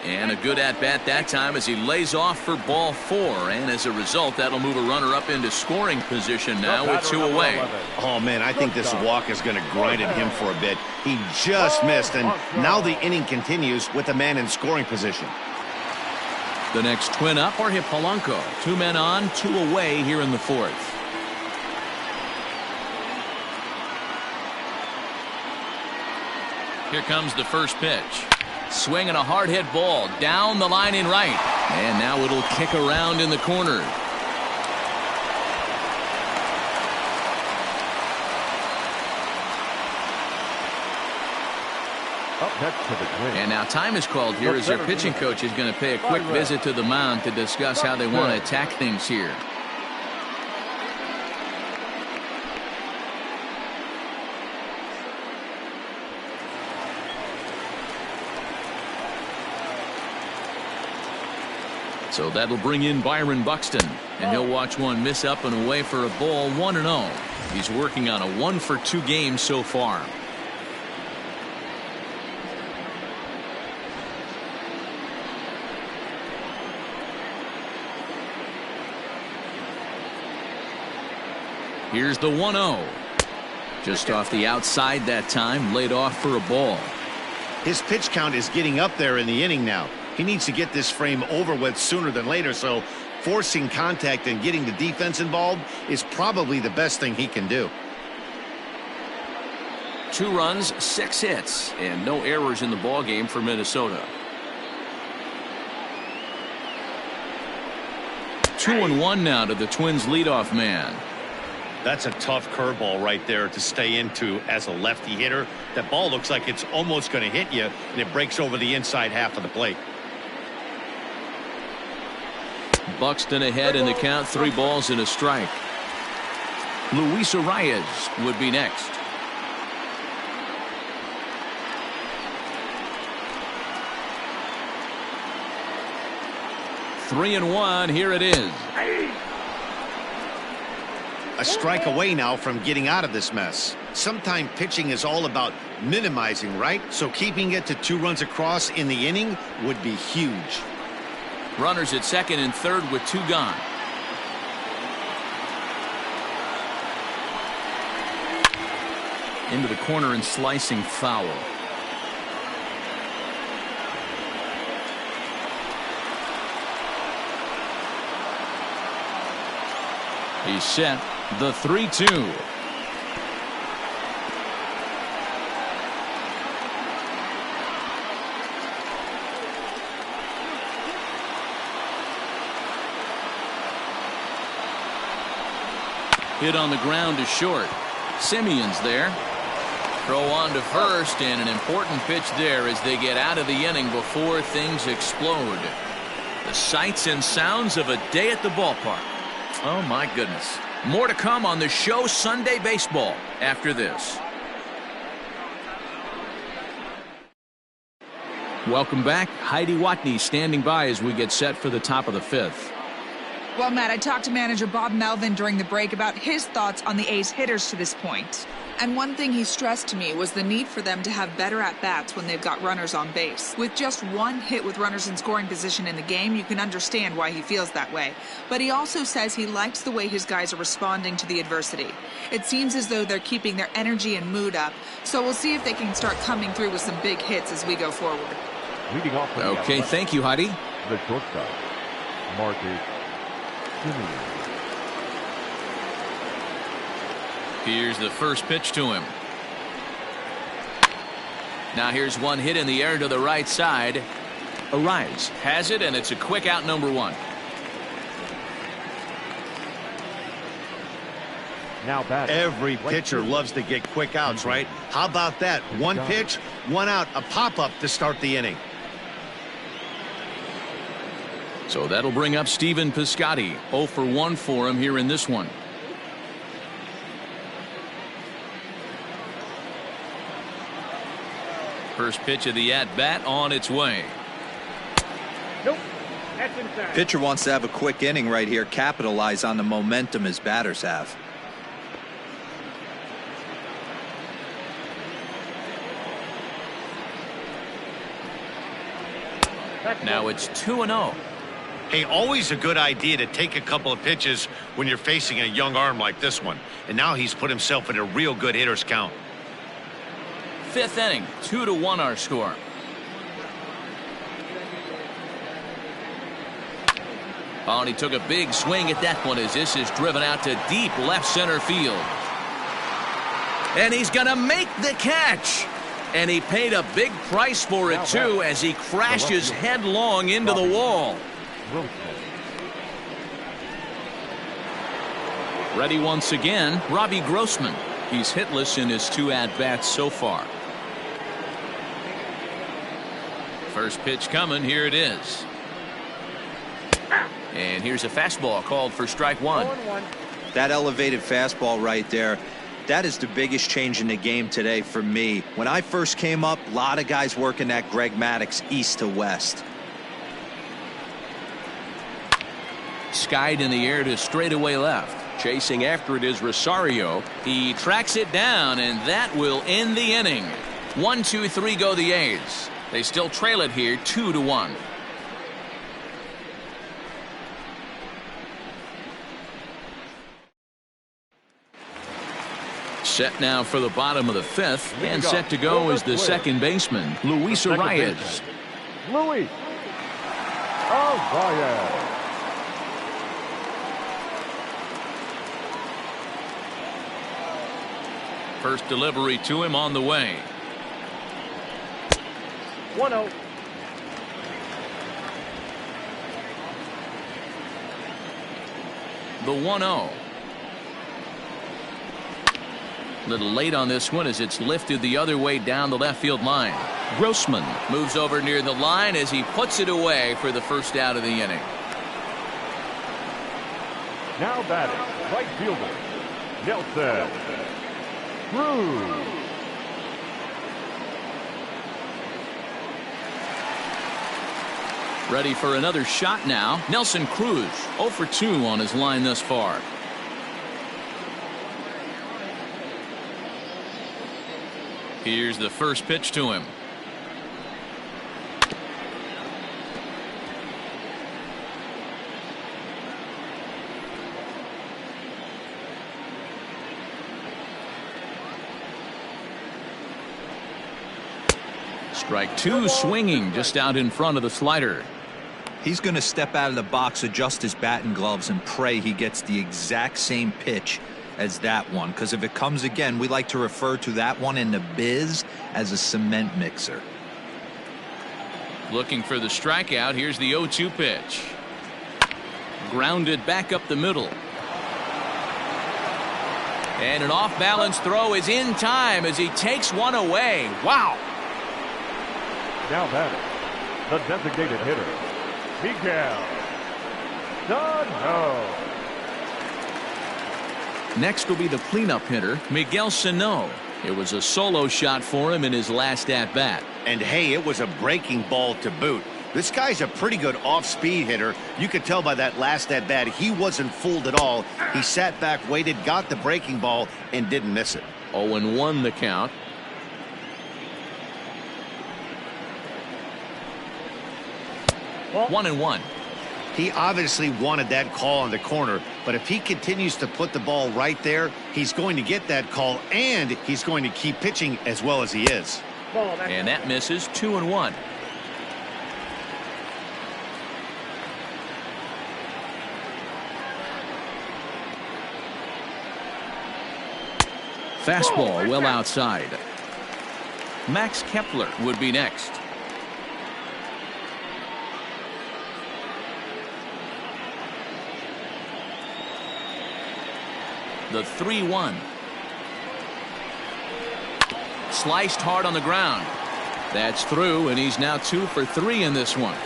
And a good at-bat that time as he lays off for ball 4. And as a result, that'll move a runner up into scoring position now with 2 away. Oh, man, I think this walk is going to grind at him for a bit. He just missed, and now the inning continues with a man in scoring position. The next twin up are Polanco. 2 men on, 2 away here in the 4th. Here comes the first pitch. Swinging a hard hit ball down the line in right. And now it'll kick around in the corner. Up next to the Twins. And now time is called here as their pitching coach is going to pay a quick visit to the mound to discuss how they want to attack things here. So that'll bring in Byron Buxton, and he'll watch one miss up and away for a ball, 1-0. He's working on a 1-for-2 game so far. Here's the 1-0. Just off the outside that time, laid off for a ball. His pitch count is getting up there in the inning now. He needs to get this frame over with sooner than later, so forcing contact and getting the defense involved is probably the best thing he can do. 2 runs, 6 hits, and no errors in the ballgame for Minnesota. 2-1 now to the Twins' leadoff man. That's a tough curveball right there to stay into as a lefty hitter. That ball looks like it's almost going to hit you, and it breaks over the inside half of the plate. Buxton ahead in the count, 3 balls and a strike. Luis Arias would be next. Three and 1, here it is. A strike away now from getting out of this mess. Sometimes pitching is all about minimizing, right? So keeping it to 2 runs across in the inning would be huge. Runners at second and third with 2 gone. Into the corner and slicing foul. He's set. The 3-2. Hit on the ground to short. Simeon's there. Throw on to first, and an important pitch there as they get out of the inning before things explode. The sights and sounds of a day at the ballpark. Oh my goodness. More to come on the show Sunday Baseball after this. Welcome back. Heidi Watney standing by as we get set for the top of the 5th. Well, Matt, I talked to manager Bob Melvin during the break about his thoughts on the A's hitters to this point. And one thing he stressed to me was the need for them to have better at-bats when they've got runners on base. With just 1 hit with runners in scoring position in the game, you can understand why he feels that way. But he also says he likes the way his guys are responding to the adversity. It seems as though they're keeping their energy and mood up, so we'll see if they can start coming through with some big hits as we go forward. Leading off for the Okay, Atlanta, thank you, Heidi. the shortstop, Marcus Simeon. Here's the first pitch to him. Now here's one hit in the air to the right side. Arias has it, and it's a quick out, number 1. Now batting. Every pitcher loves to get quick outs, right? How about that? 1 pitch, 1 out, a pop-up to start the inning. So that'll bring up Stephen Piscotty. 0 for 1 for him here in this one. First pitch of the at-bat on its way. Nope. That's inside. Pitcher wants to have a quick inning right here, capitalize on the momentum his batters have. Now it's 2-0. Hey, always a good idea to take a couple of pitches when you're facing a young arm like this one. And now he's put himself in a real good hitter's count. Fifth inning, 2-1 our score. Oh, and he took a big swing at that one as this is driven out to deep left center field. And he's going to make the catch. And he paid a big price for it, too, as he crashes headlong into the wall. Ready once again, Robbie Grossman. He's hitless in his 2 at-bats so far. First pitch coming, here it is. And here's a fastball called for strike 1. That elevated fastball right there, that is the biggest change in the game today for me. When I first came up, a lot of guys working that Greg Maddux east to west. Skied in the air to straightaway left. Chasing after it is Rosario. He tracks it down, and that will end the inning. 1-2-3 go the A's. They still trail it here 2-1. Set now for the bottom of the 5th, and set to go is the second baseman, Luis Arias. Luis Arias. First delivery to him on the way. 1-0. The 1-0. Little late on this one as it's lifted the other way down the left field line. Grossman moves over near the line as he puts it away for the first out of the inning. Now batting, right fielder, Nelson Cruz. Ready for another shot now. Nelson Cruz 0 for 2 on his line thus far. Here's the first pitch to him. Strike 2 swinging just out in front of the slider. He's going to step out of the box, adjust his batting gloves, and pray he gets the exact same pitch as that one, because if it comes again, we like to refer to that one in the biz as a cement mixer. Looking for the strikeout. Here's the 0-2 pitch. Grounded back up the middle. And an off-balance throw is in time as he takes one away. Wow. Now batting, the designated hitter, Miguel Sano. Next will be the cleanup hitter, Miguel Sano. It was a solo shot for him in his last at-bat. And hey, it was a breaking ball to boot. This guy's a pretty good off-speed hitter. You could tell by that last at-bat he wasn't fooled at all. He sat back, waited, got the breaking ball, and didn't miss it. 0-1 the count. Well, 1-1. He obviously wanted that call in the corner, but if he continues to put the ball right there, he's going to get that call, and he's going to keep pitching as well as he is. ball. And that misses. 2-1. Fastball well outside. Max Kepler would be next. The 3-1. Sliced hard on the ground. That's through, and he's now 2 for 3 in this one.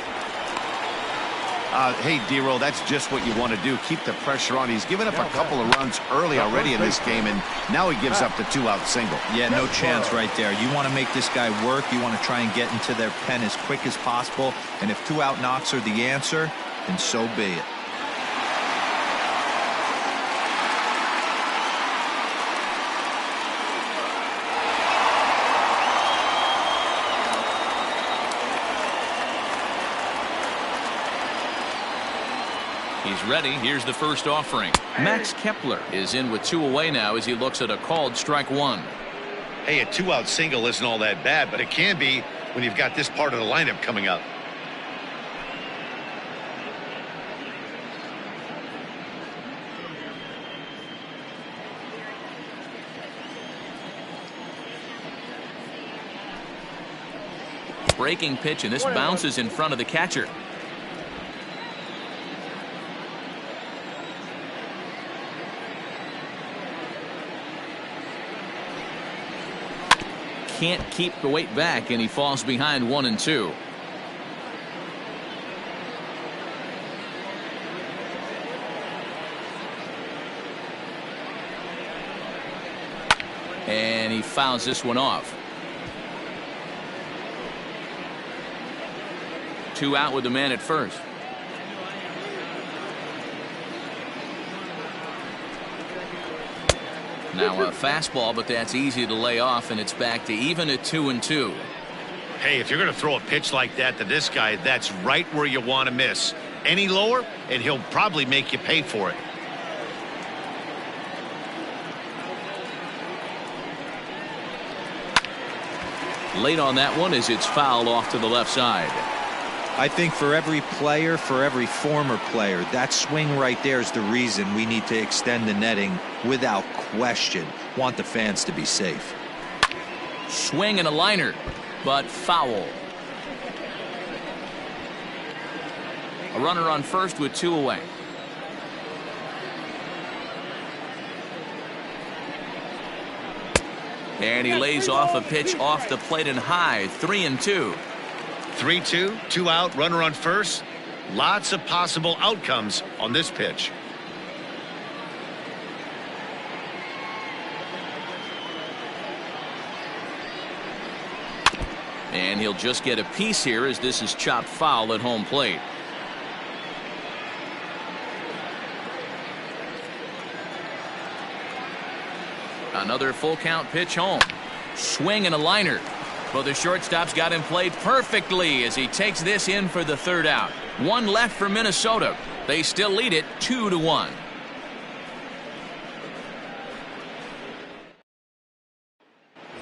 Hey, D-Roll, that's just what you want to do. Keep the pressure on. He's given up a couple of runs early already in this game, and now he gives up the 2-out single. Yeah, no chance right there. You want to make this guy work. You want to try and get into their pen as quick as possible. And if 2-out knocks are the answer, then so be it. He's ready. Here's the first offering. Max Kepler is in with 2 away now as he looks at a called strike 1. Hey, a 2-out single isn't all that bad, but it can be when you've got this part of the lineup coming up. Breaking pitch, and this bounces in front of the catcher. Can't keep the weight back, and he falls behind 1-2. And he fouls this one off. 2 out with the man at first. Now a fastball, but that's easy to lay off, and it's back to even at 2-2. Hey, if you're going to throw a pitch like that to this guy, that's right where you want to miss. Any lower, and he'll probably make you pay for it. Late on that one as it's fouled off to the left side. I think for every player, for every former player, that swing right there is the reason we need to extend the netting without question. Want the fans to be safe. Swing and a liner, but foul. A runner on first with 2 away. And he lays off a pitch off the plate and high. 3-2. 3-2, 2 out, runner on first. Lots of possible outcomes on this pitch. And he'll just get a piece here as this is chopped foul at home plate. Another full count pitch home. Swing and a liner. Well, the shortstop's got him played perfectly as he takes this in for the 3rd out. 1 left for Minnesota. They still lead it 2-1.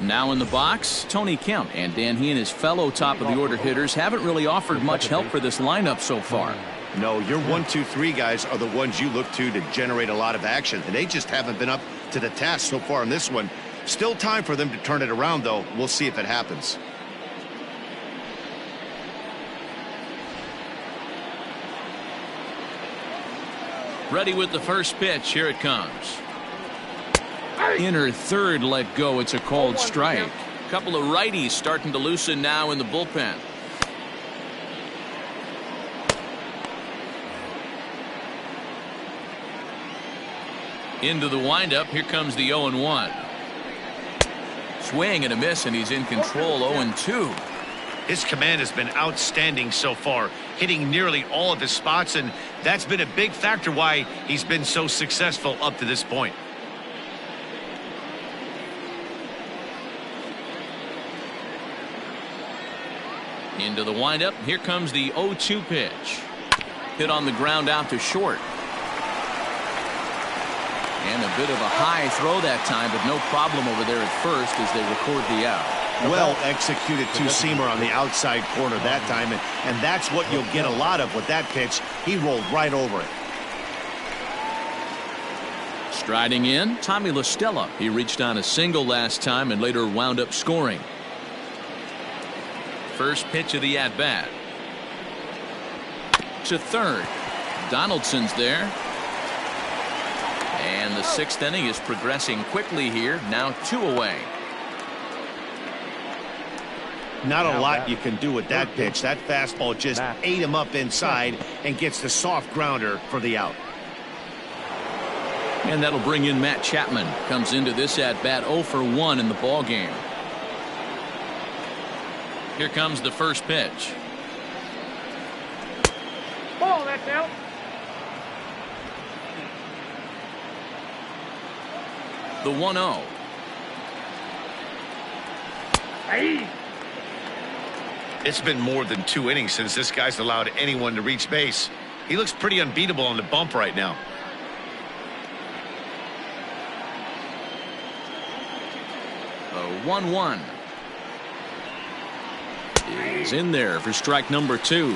Now in the box, Tony Kemp. And Dan, he and his fellow top of the order hitters haven't really offered much help for this lineup so far. No, your 1, 2, 3 guys are the ones you look to generate a lot of action, and they just haven't been up to the task so far in this one. Still time for them to turn it around, though. We'll see if it happens. Ready with the first pitch. Here it comes. Inner third let go. It's a called strike. Couple of righties starting to loosen now in the bullpen. Into the windup. Here comes the 0-1. Swing and a miss, and he's in control. 0-2. His command has been outstanding so far, hitting nearly all of his spots, and that's been a big factor why he's been so successful up to this point. Into the windup. Here comes the 0-2 pitch. Hit on the ground out to short. And a bit of a high throw that time, but no problem over there at first as they record the out. Well executed two-seamer on the outside corner that time, and that's what you'll get a lot of with that pitch. He rolled right over it. Striding in, Tommy La Stella. He reached on a single last time and later wound up scoring. First pitch of the at-bat. To third. Donaldson's there. And the 6th inning is progressing quickly here. Now 2 away. Not a lot you can do with that pitch. That fastball just ate him up inside and gets the soft grounder for the out. And that'll bring in Matt Chapman. Comes into this at-bat 0 for 1 in the ball game. Here comes the first pitch. Ball, that's out. The 1-0. Hey. It's been more than 2 innings since this guy's allowed anyone to reach base. He looks pretty unbeatable on the bump right now. The 1-1 is in there for strike number 2.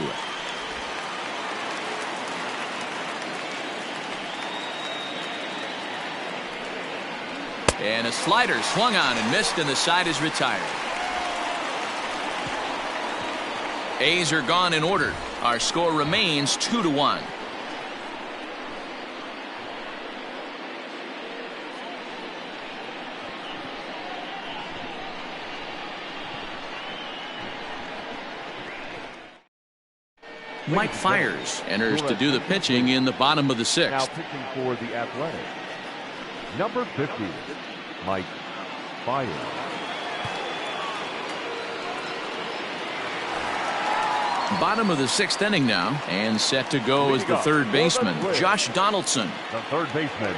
And a slider swung on and missed, and the side is retired. A's are gone in order. Our score remains 2-1. Mike Fiers enters to do the pitching in the bottom of the 6th. Now pitching for the Athletics, number 50, Mike Fiers. Bottom of the 6th inning now, and set to go is the third baseman, Josh Donaldson. The third baseman,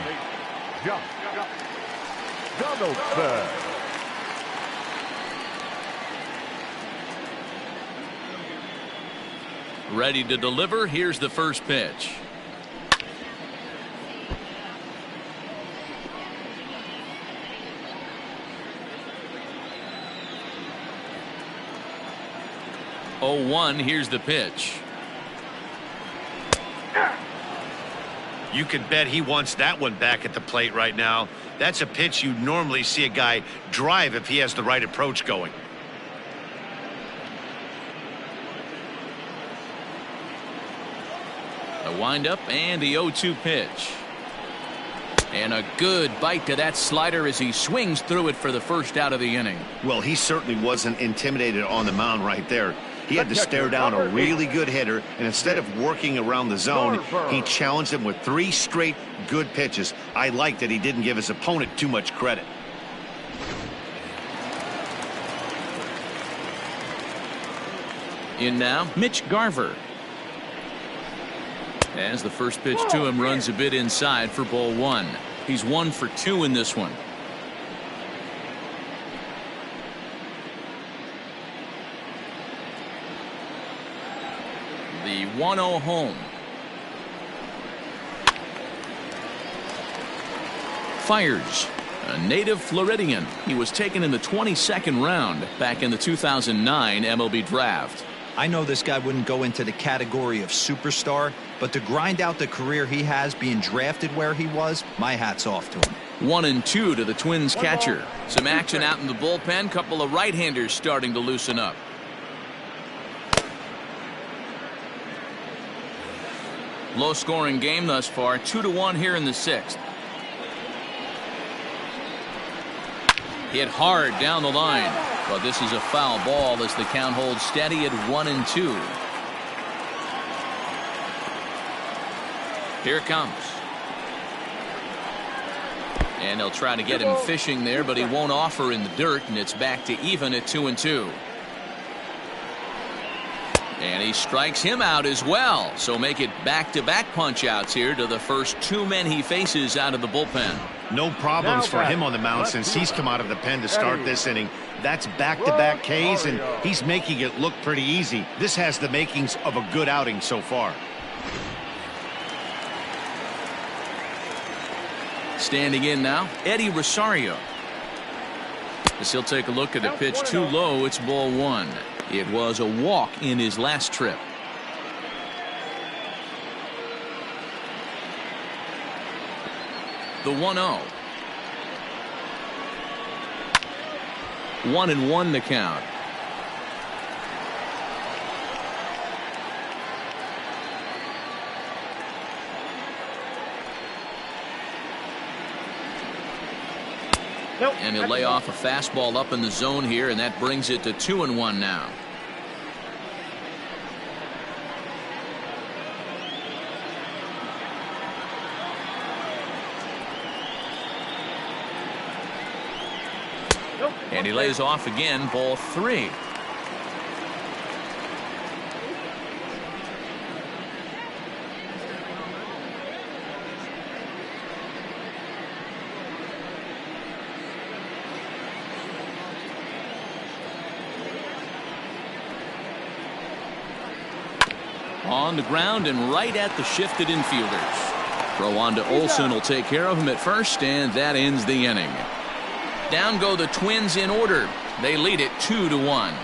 Josh Donaldson. Ready to deliver. Here's the first pitch. Oh, 1. Here's the pitch. You could bet he wants that one back at the plate right now. That's a pitch you normally see a guy drive if he has the right approach going. A windup and the 0-2 pitch. And a good bite to that slider as he swings through it for the first out of the inning. Well, he certainly wasn't intimidated on the mound right there. He had to stare down a really good hitter, and instead of working around the zone, he challenged him with 3 straight good pitches. I like that he didn't give his opponent too much credit. In now, Mitch Garver. As the first pitch to him runs a bit inside for ball 1. He's 1 for 2 in this one. The 1-0 home. Fiers, a native Floridian. He was taken in the 22nd round back in the 2009 MLB draft. I know this guy wouldn't go into the category of superstar, but to grind out the career he has being drafted where he was, my hat's off to him. 1-2 to the Twins catcher. Some action out in the bullpen. Couple of right-handers starting to loosen up. Low-scoring game thus far. 2-1 here in the 6th. Hit hard down the line. But this is a foul ball as the count holds steady at 1-2. Here it comes. And they'll try to get him fishing there, but he won't offer in the dirt, and it's back to even at 2-2. And he strikes him out as well. So make it back-to-back punch-outs here to the first 2 men he faces out of the bullpen. No problems for him on the mound since he's come out of the pen to start this inning. That's back-to-back Ks, and he's making it look pretty easy. This has the makings of a good outing so far. Standing in now, Eddie Rosario. As he'll take a look at the pitch too low, it's ball 1. It was a walk in his last trip. The 1-0. 1-1 the count. And he'll lay off a fastball up in the zone here, and that brings it to 2-1 now. And he lays off again, ball 3. On the ground and right at the shifted infielders. Throw on to Olsen will take care of him at first, and that ends the inning. Down go the Twins in order. They lead it 2-1.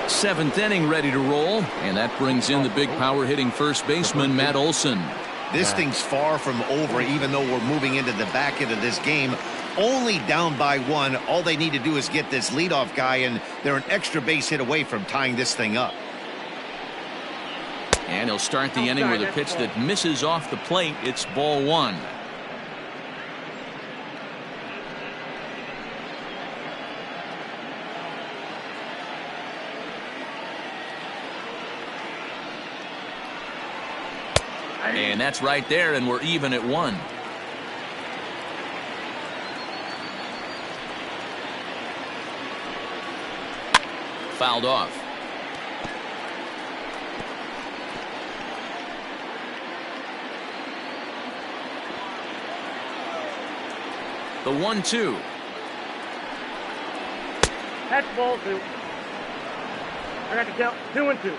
Seventh inning ready to roll, and that brings in the big power hitting first baseman Matt Olsen. This thing's far from over, even though we're moving into the back end of this game. Only down by one. All they need to do is get this leadoff guy, and they're an extra base hit away from tying this thing up. And he'll start the inning with a pitch that misses off the plate. It's ball one. And that's right there, and we're even at one. Fouled off. The 1-2. That's ball two. I got to count 2-2.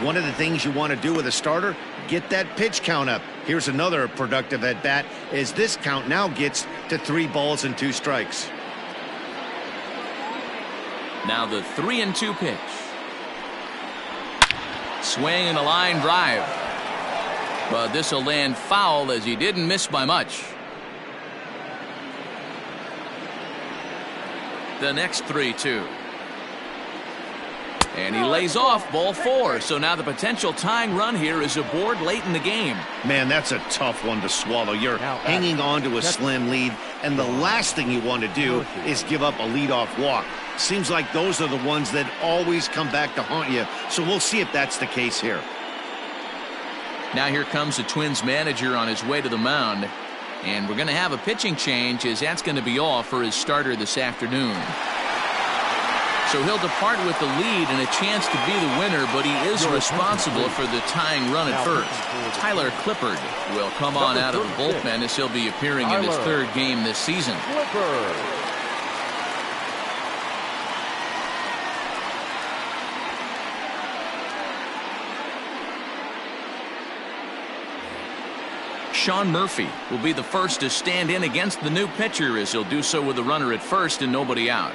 One of the things you want to do with a starter, get that pitch count up. Here's another productive at bat as this count now gets to 3 balls and 2 strikes. Now the 3-2 pitch. Swing and a line drive. But this will land foul as he didn't miss by much. The next 3-2. And he lays off ball 4. So now the potential tying run here is aboard late in the game. Man, that's a tough one to swallow. You're hanging on to a slim lead, and the last thing you want to do is give up a leadoff walk. Seems like those are the ones that always come back to haunt you. So we'll see if that's the case here. Now here comes the Twins manager on his way to the mound. And we're going to have a pitching change, as that's going to be all for his starter this afternoon. So he'll depart with the lead and a chance to be the winner, but he is responsible for the tying run at first. Tyler Clippard will come on out of the bullpen as he'll be appearing in his 3rd game this season. Sean Murphy will be the first to stand in against the new pitcher, as he'll do so with a runner at first and nobody out.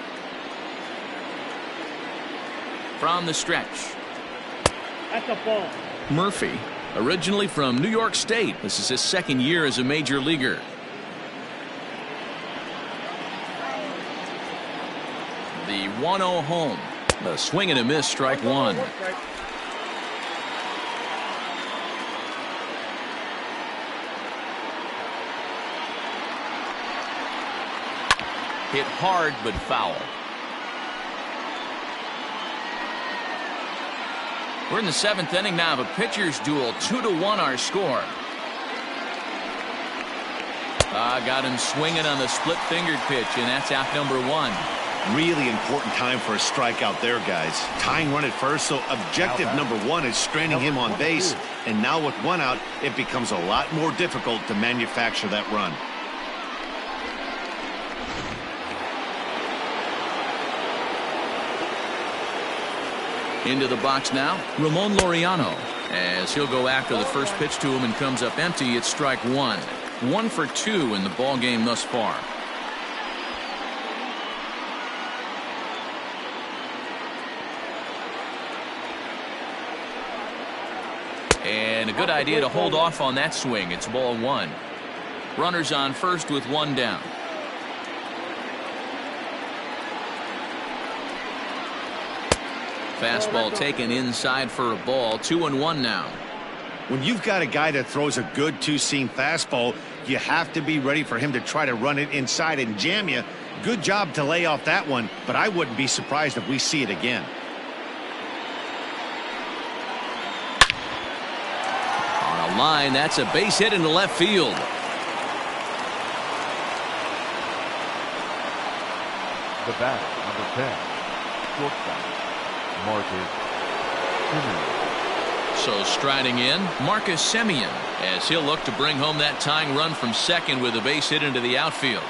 From the stretch. That's a ball. Murphy, originally from New York State. This is his 2nd year as a major leaguer. The 1-0 home. A swing and a miss, strike 1. Hit hard but foul. We're in the 7th inning now of a pitcher's duel. 2-1 our score. Got him swinging on the split-fingered pitch, and that's out number 1. Really important time for a strikeout there, guys. Tying run at first, so objective number 1 is stranding him on base. And now with 1 out, it becomes a lot more difficult to manufacture that run. Into the box now, Ramon Laureano, as he'll go after the first pitch to him and comes up empty. It's strike 1. 1 for 2 in the ball game thus far. And a good idea to hold off on that swing. It's ball 1. Runners on first with 1 down. Fastball taken inside for a ball. 2-1 now. When you've got a guy that throws a good 2-seam fastball, you have to be ready for him to try to run it inside and jam you. Good job to lay off that one, but I wouldn't be surprised if we see it again. On a line, that's a base hit into left field. The bat, number 10. shortstop, Marcus Simeon. So striding in, Marcus Simeon, as he'll look to bring home that tying run from second with a base hit into the outfield.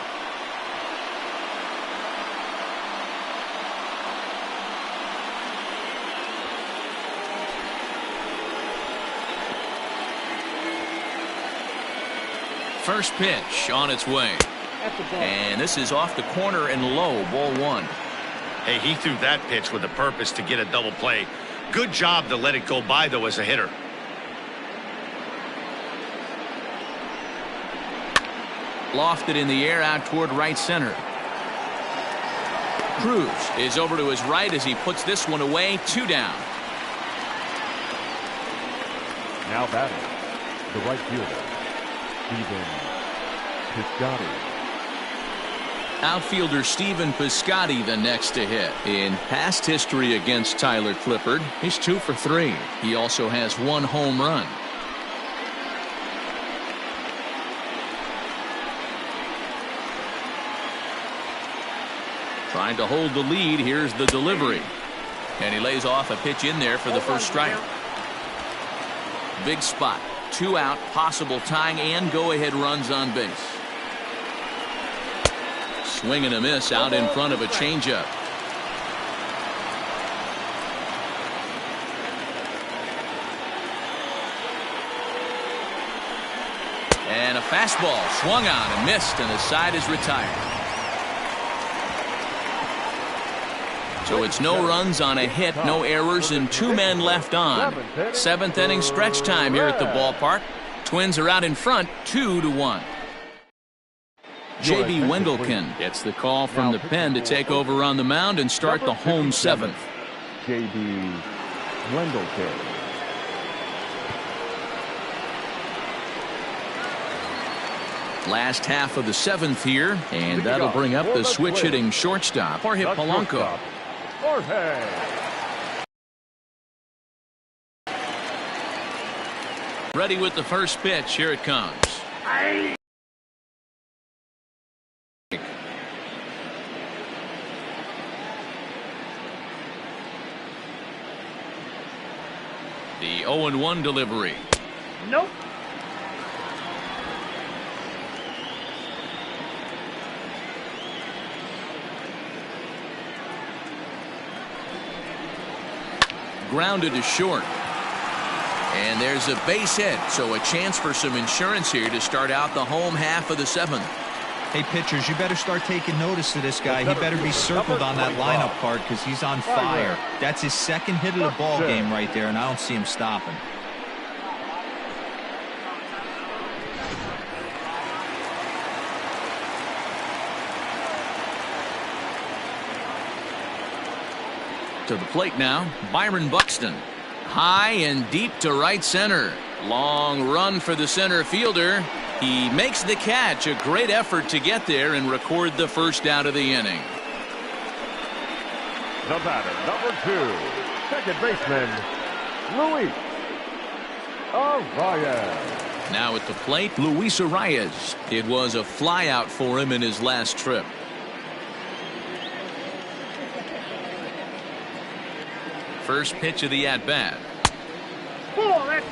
First pitch on its way. And this is off the corner and low, ball one. Hey, he threw that pitch with a purpose to get a double play. Good job to let it go by, though, as a hitter. Lofted in the air out toward right center. Cruz is over to his right as he puts this one away. 2 down. Now batting, the right fielder, Stephen Piscotty. Outfielder Stephen Piscotty the next to hit. In past history against Tyler Clippard, he's 2 for 3. He also has 1 home run. Trying to hold the lead. Here's the delivery. And he lays off a pitch in there for the first strike. Big spot. 2 out, possible tying and go-ahead runs on base. Swing and a miss out in front of a changeup. And a fastball swung on and missed, and the side is retired. So it's no runs on a hit, no errors, and 2 men left on. 7th inning stretch time here at the ballpark. Twins are out in front, 2-1. J.B. Wendelken gets the call from the pen to take over on the mound and start the home 7th. J.B. Wendelken. Last half of the 7th here, and that'll bring up the switch-hitting shortstop, Jorge Polanco. Ready with the first pitch. Here it comes. The 0-1 delivery. Nope. Grounded to short. And there's a base hit, so a chance for some insurance here to start out the home half of the 7th. Hey, pitchers, you better start taking notice of this guy. He better be circled on that lineup card because he's on fire. That's his 2nd hit of the ball game right there, and I don't see him stopping. To the plate now, Byron Buxton. High and deep to right center. Long run for the center fielder. He makes the catch. A great effort to get there and record the first out of the inning. The batter, number 2, second baseman, Luis Arias. Now at the plate, Luis Arias. It was a flyout for him in his last trip. First pitch of the at-bat.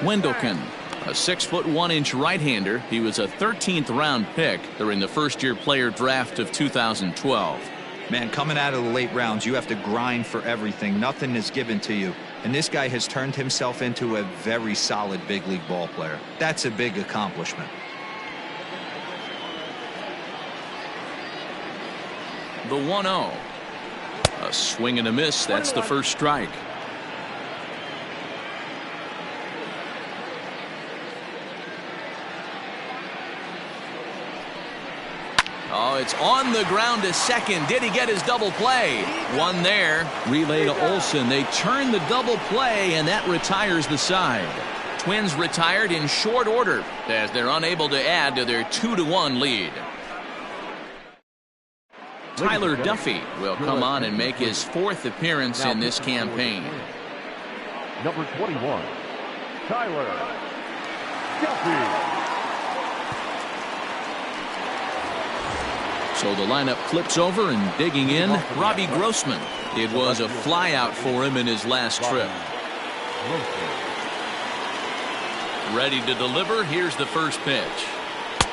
Wendelken, a 6'1" right-hander. He was a 13th round pick during the first-year player draft of 2012. Man, coming out of the late rounds, you have to grind for everything. Nothing is given to you. And this guy has turned himself into a very solid big league ball player. That's a big accomplishment. The 1-0. A swing and a miss. That's the first strike. Oh, it's on the ground to second. Did he get his double play? One there. Relay to Olsen. They turn the double play, and that retires the side. Twins retired in short order as they're unable to add to their 2-1 lead. Tyler Duffy will come on and make his 4th appearance in this campaign. Number 21, Tyler Duffy. So the lineup flips over, and digging in, Robbie Grossman. It was a flyout for him in his last trip. Ready to deliver. Here's the first pitch.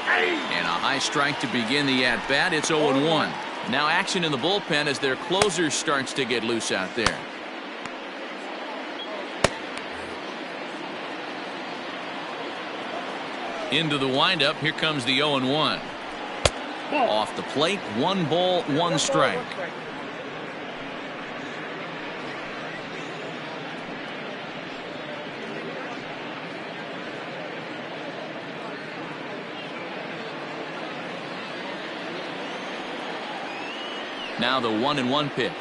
And a high strike to begin the at-bat. It's 0-1. Now action in the bullpen as their closer starts to get loose out there. Into the windup. Here comes the 0-1. Off the plate. 1 ball, 1 strike. Now the 1-1 pitch.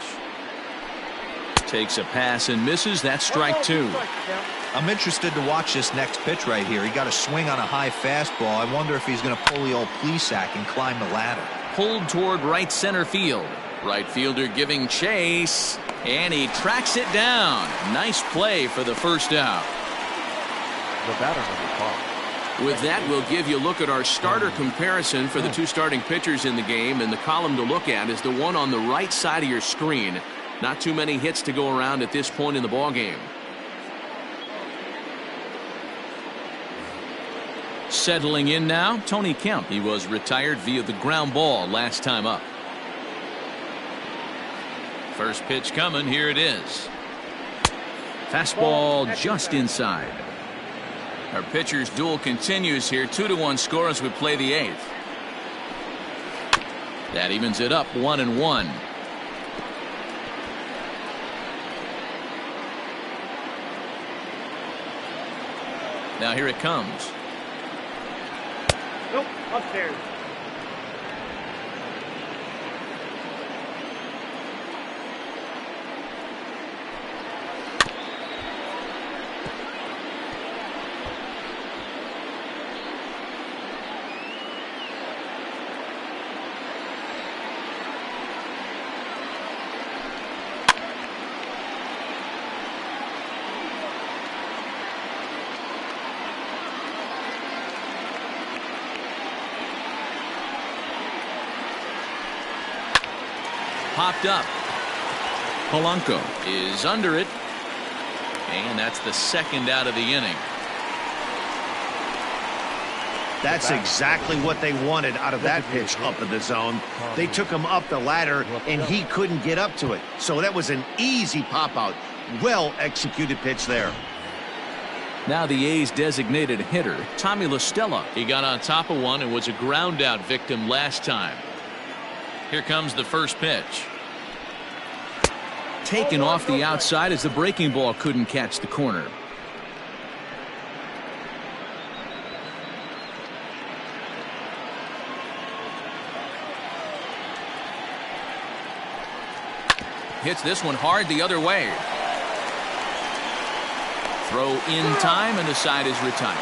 Takes a pass and misses. That's strike 2. I'm interested to watch this next pitch right here. He got a swing on a high fastball. I wonder if he's going to pull the old Plesac and climb the ladder. Pulled toward right center field. Right fielder giving chase, and he tracks it down. Nice play for the first out. The batter, number 5. With that, we'll give you a look at our starter comparison for the 2 starting pitchers in the game, and the column to look at is the one on the right side of your screen. Not too many hits to go around at this point in the ball game. Settling in now, Tony Kemp. He was retired via the ground ball last time up. First pitch coming. Here it is. Fastball just inside. Our pitcher's duel continues here. 2-1 score as we play the 8th. That evens it up. 1-1. Now here it comes. Nope, upstairs. Popped up. Polanco is under it. And that's the second out of the inning. That's exactly what they wanted out of that pitch up in the zone. They took him up the ladder, and he couldn't get up to it. So that was an easy pop-out. Well-executed pitch there. Now the A's designated hitter, Tommy La Stella. He got on top of one and was a ground-out victim last time. Here comes the first pitch. Taken off the outside as the breaking ball couldn't catch the corner. Hits this one hard the other way. Throw in time, and the side is retired.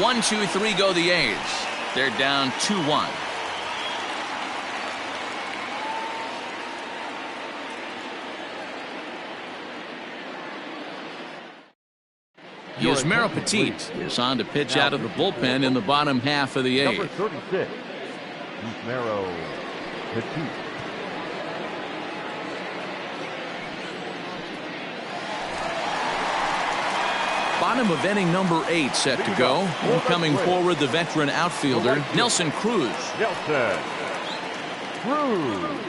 1-2-3 go the A's. They're down 2-1. Yusmeiro Petit is on to pitch out of the bullpen in the bottom half of the 8th. Number 36, Yusmeiro Petit. Bottom of inning number 8 set to go. And coming forward, the veteran outfielder, Nelson Cruz. Nelson Cruz.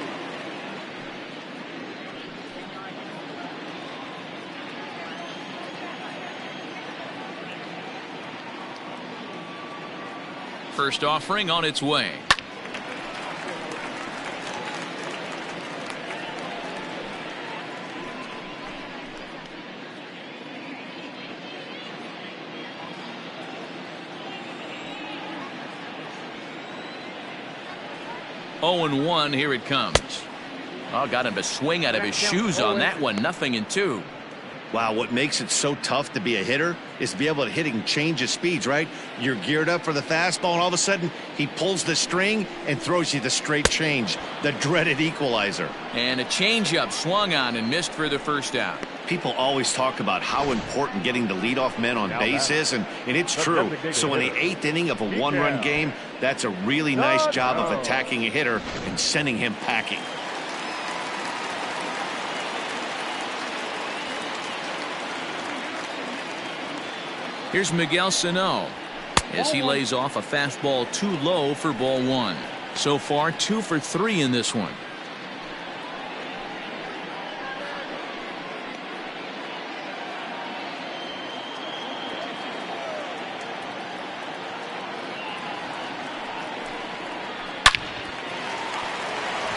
First offering on its way. Oh, and 1. Here it comes. Oh, got him to swing out of his shoes on that one. 0-2. Wow, what makes it so tough to be a hitter is to be able to hit and change his speeds, right? You're geared up for the fastball, and all of a sudden, he pulls the string and throws you the straight change, the dreaded equalizer. And a changeup swung on and missed for the first out. People always talk about how important getting the leadoff men on base is, and it's true. So in the 8th inning of a one-run game, that's a really nice job of attacking a hitter and sending him packing. Here's Miguel Sano as he lays off a fastball too low for ball 1. So far 2 for 3 in this one.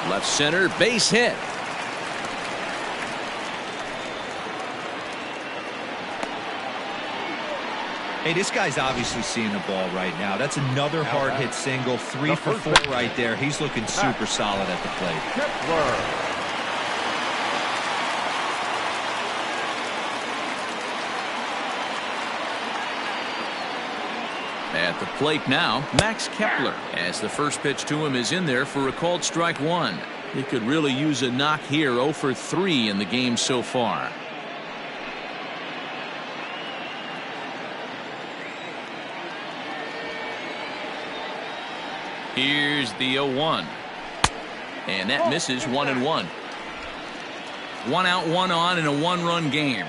Left center, base hit. Hey, this guy's obviously seeing the ball right now. That's another hard hit single. 3 for 4 right there. He's looking super solid at the plate. At the plate now, Max Kepler, as the first pitch to him is in there for a called strike 1. He could really use a knock here. 0 for 3 in the game so far. Here's the 0-1. And that misses 1-1. 1 out, 1 on in a 1-run game.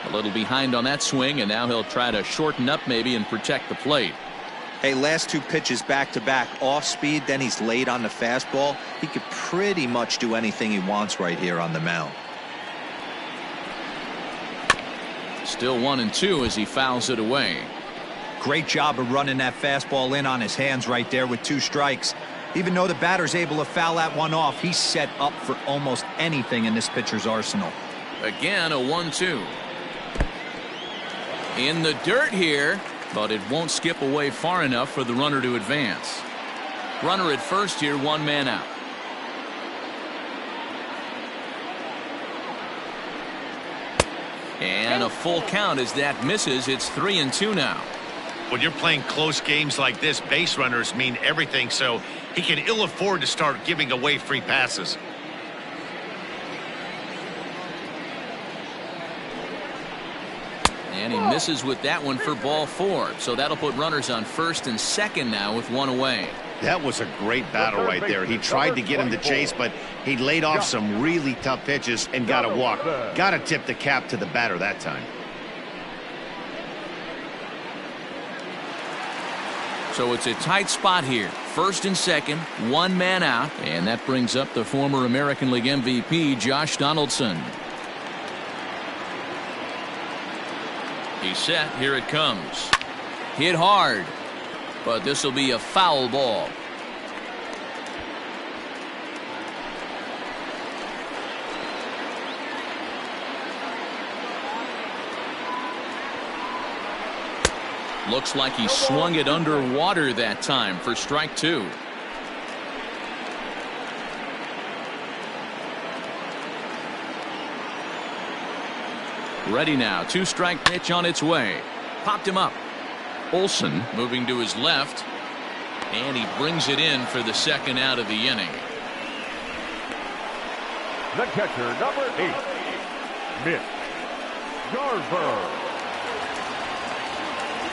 A little behind on that swing, and now he'll try to shorten up maybe and protect the plate. Hey, last 2 pitches back-to-back off speed, then he's late on the fastball. He could pretty much do anything he wants right here on the mound. Still 1-2 as he fouls it away. Great job of running that fastball in on his hands right there with 2 strikes. Even though the batter's able to foul that one off, he's set up for almost anything in this pitcher's arsenal. Again, a 1-2. In the dirt here, but it won't skip away far enough for the runner to advance. Runner at first here, 1 man out. And a full count as that misses. It's 3-2 now. When you're playing close games like this, base runners mean everything, so he can ill afford to start giving away free passes. And he misses with that one for ball 4. So that'll put runners on first and second now with 1 away. That was a great battle right there. He tried to get him to chase, but he laid off some really tough pitches and got a walk. Got to tip the cap to the batter that time. So it's a tight spot here. First and second, 1 man out. And that brings up the former American League MVP, Josh Donaldson. He's set. Here it comes. Hit hard. But this will be a foul ball. Looks like he swung it underwater that time for strike 2. Ready now. 2-strike pitch on its way. Popped him up. Olsen moving to his left. And he brings it in for the second out of the inning. The catcher, number 8, Mitch Garver.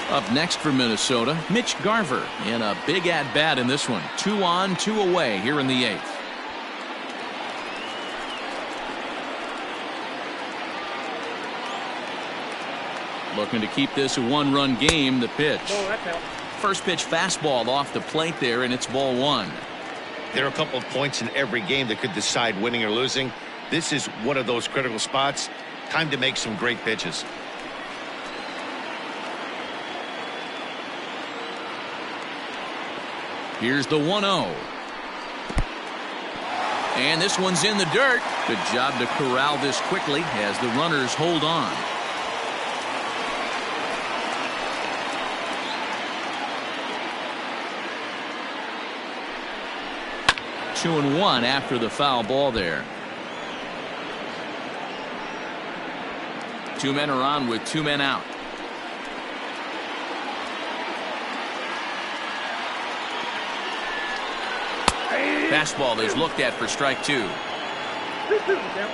Up next for Minnesota, Mitch Garver in a big at-bat in this one. 2 on, 2 away here in the 8th. Looking to keep this a 1-run game. The pitch. First pitch fastball off the plate there, and it's ball 1. There are a couple of points in every game that could decide winning or losing. This is one of those critical spots. Time to make some great pitches. Here's the 1-0. And this one's in the dirt. Good job to corral this quickly as the runners hold on. Two and 1 after the foul ball there. 2 men are on with 2 men out. Fastball is looked at for strike 2. 2-2 the count.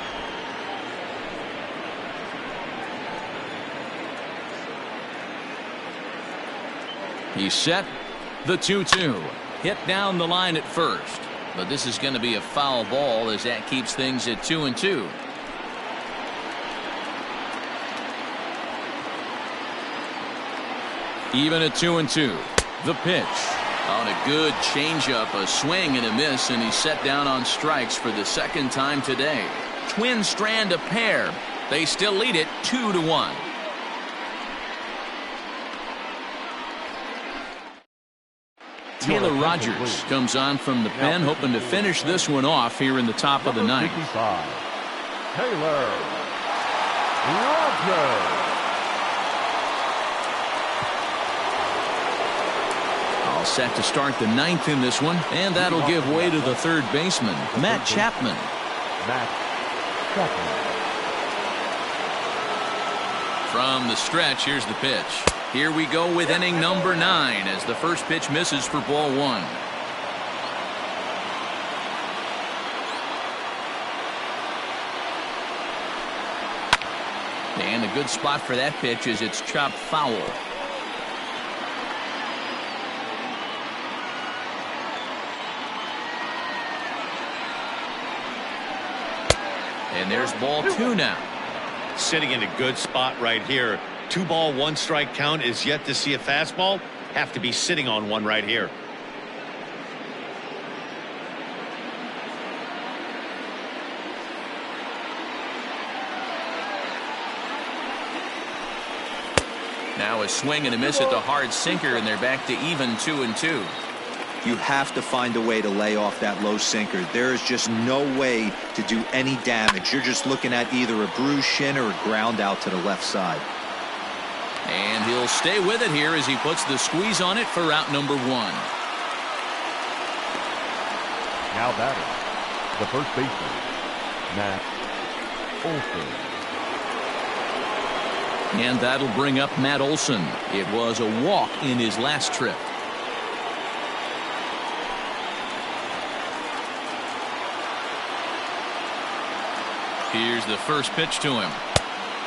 He's set. The 2-2. Hit down the line at first. But this is going to be a foul ball as that keeps things at 2-2. Even at 2-2. The pitch. On a good changeup, a swing and a miss, and he's set down on strikes for the second time today. Twins strand a pair. They still lead it 2-1. Taylor Rogers comes on from the pen, hoping to finish this one off here in the top of the ninth. Taylor Rogers. All set to start the ninth in this one, and that'll give way to the third baseman, Matt Chapman. From the stretch, here's the pitch. Here we go with inning number 9 as the first pitch misses for ball 1. And a good spot for that pitch as it's chopped foul. And there's ball 2 now. Sitting in a good spot right here. 2-ball, 1-strike count is yet to see a fastball. Have to be sitting on one right here. Now a swing and a miss at the hard sinker, and they're back to even 2-2. You have to find a way to lay off that low sinker. There is just no way to do any damage. You're just looking at either a bruised shin or a ground out to the left side. And he'll stay with it here as he puts the squeeze on it for out number 1. Now batting, the first baseman, Matt Olson. And that'll bring up Matt Olson. It was a walk in his last trip. Here's the first pitch to him.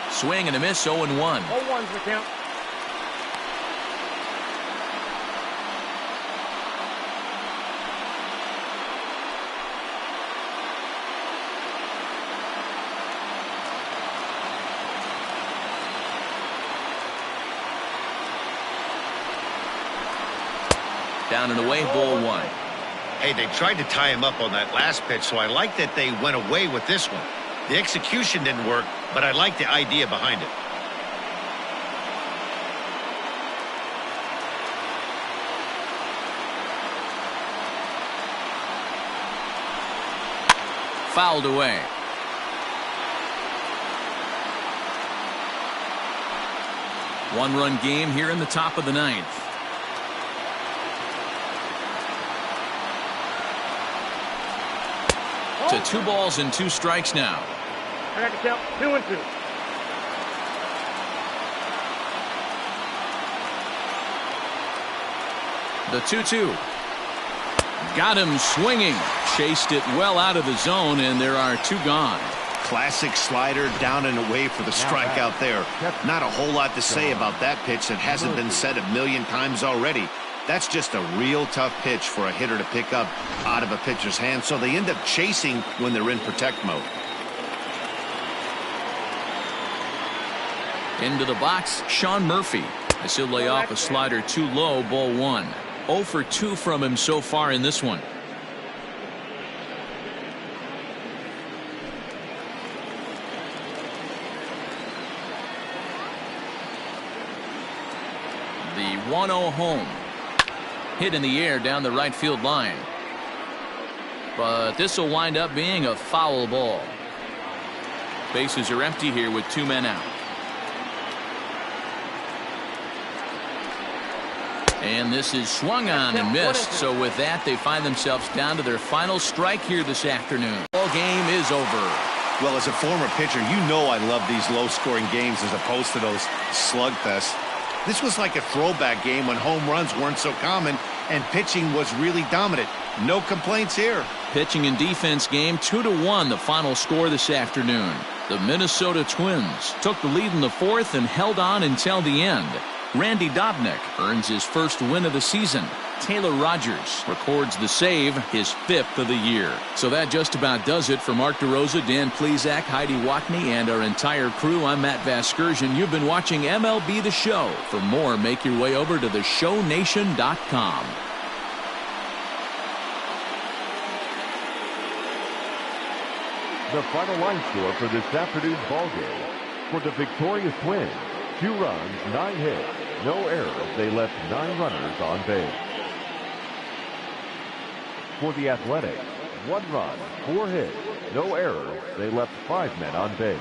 Swing and a miss, 0-1. 0-1's the count. Down and away, ball 1. Hey, they tried to tie him up on that last pitch, so I like that they went away with this one. The execution didn't work, but I like the idea behind it. Fouled away. One-run game here in the top of the ninth. To 2 balls and 2 strikes now. I got to count 2-2. The 2-2. Got him swinging. Chased it well out of the zone, and there are 2 gone. Classic slider down and away for the strikeout there. Not a whole lot to say about that pitch that hasn't been said a million times already. That's just a real tough pitch for a hitter to pick up out of a pitcher's hand, so they end up chasing when they're in protect mode. Into the box, Sean Murphy. As he'll lay off a slider too low, ball 1. 0 for 2 from him so far in this one. The 1-0 home. Hit in the air down the right field line. But this will wind up being a foul ball. Bases are empty here with 2 men out. And this is swung on and missed. So with that, they find themselves down to their final strike here this afternoon. Ball game is over. Well, as a former pitcher, you know I love these low-scoring games as opposed to those slugfests. This was like a throwback game when home runs weren't so common and pitching was really dominant. No complaints here. pitching and defense game, 2-1 the final score this afternoon. The Minnesota Twins took the lead in the fourth and held on until the end. Randy Dobnak earns his first win of the season. Taylor Rogers records the save, his 5th of the year. So that just about does it for Mark DeRosa, Dan Plesac, Heidi Watney, and our entire crew. I'm Matt Vasgersian. You've been watching MLB The Show. For more, make your way over to theshownation.com. The final line score for this afternoon's ballgame. For the victorious Twins, 2 runs, 9 hits, no errors. They left 9 runners on base. For the Athletics, 1 run, 4 hits, no errors. They left 5 men on base.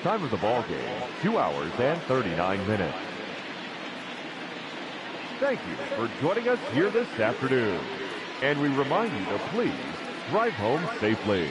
Time of the ballgame, 2 hours and 39 minutes. Thank you for joining us here this afternoon. And we remind you to please drive home safely.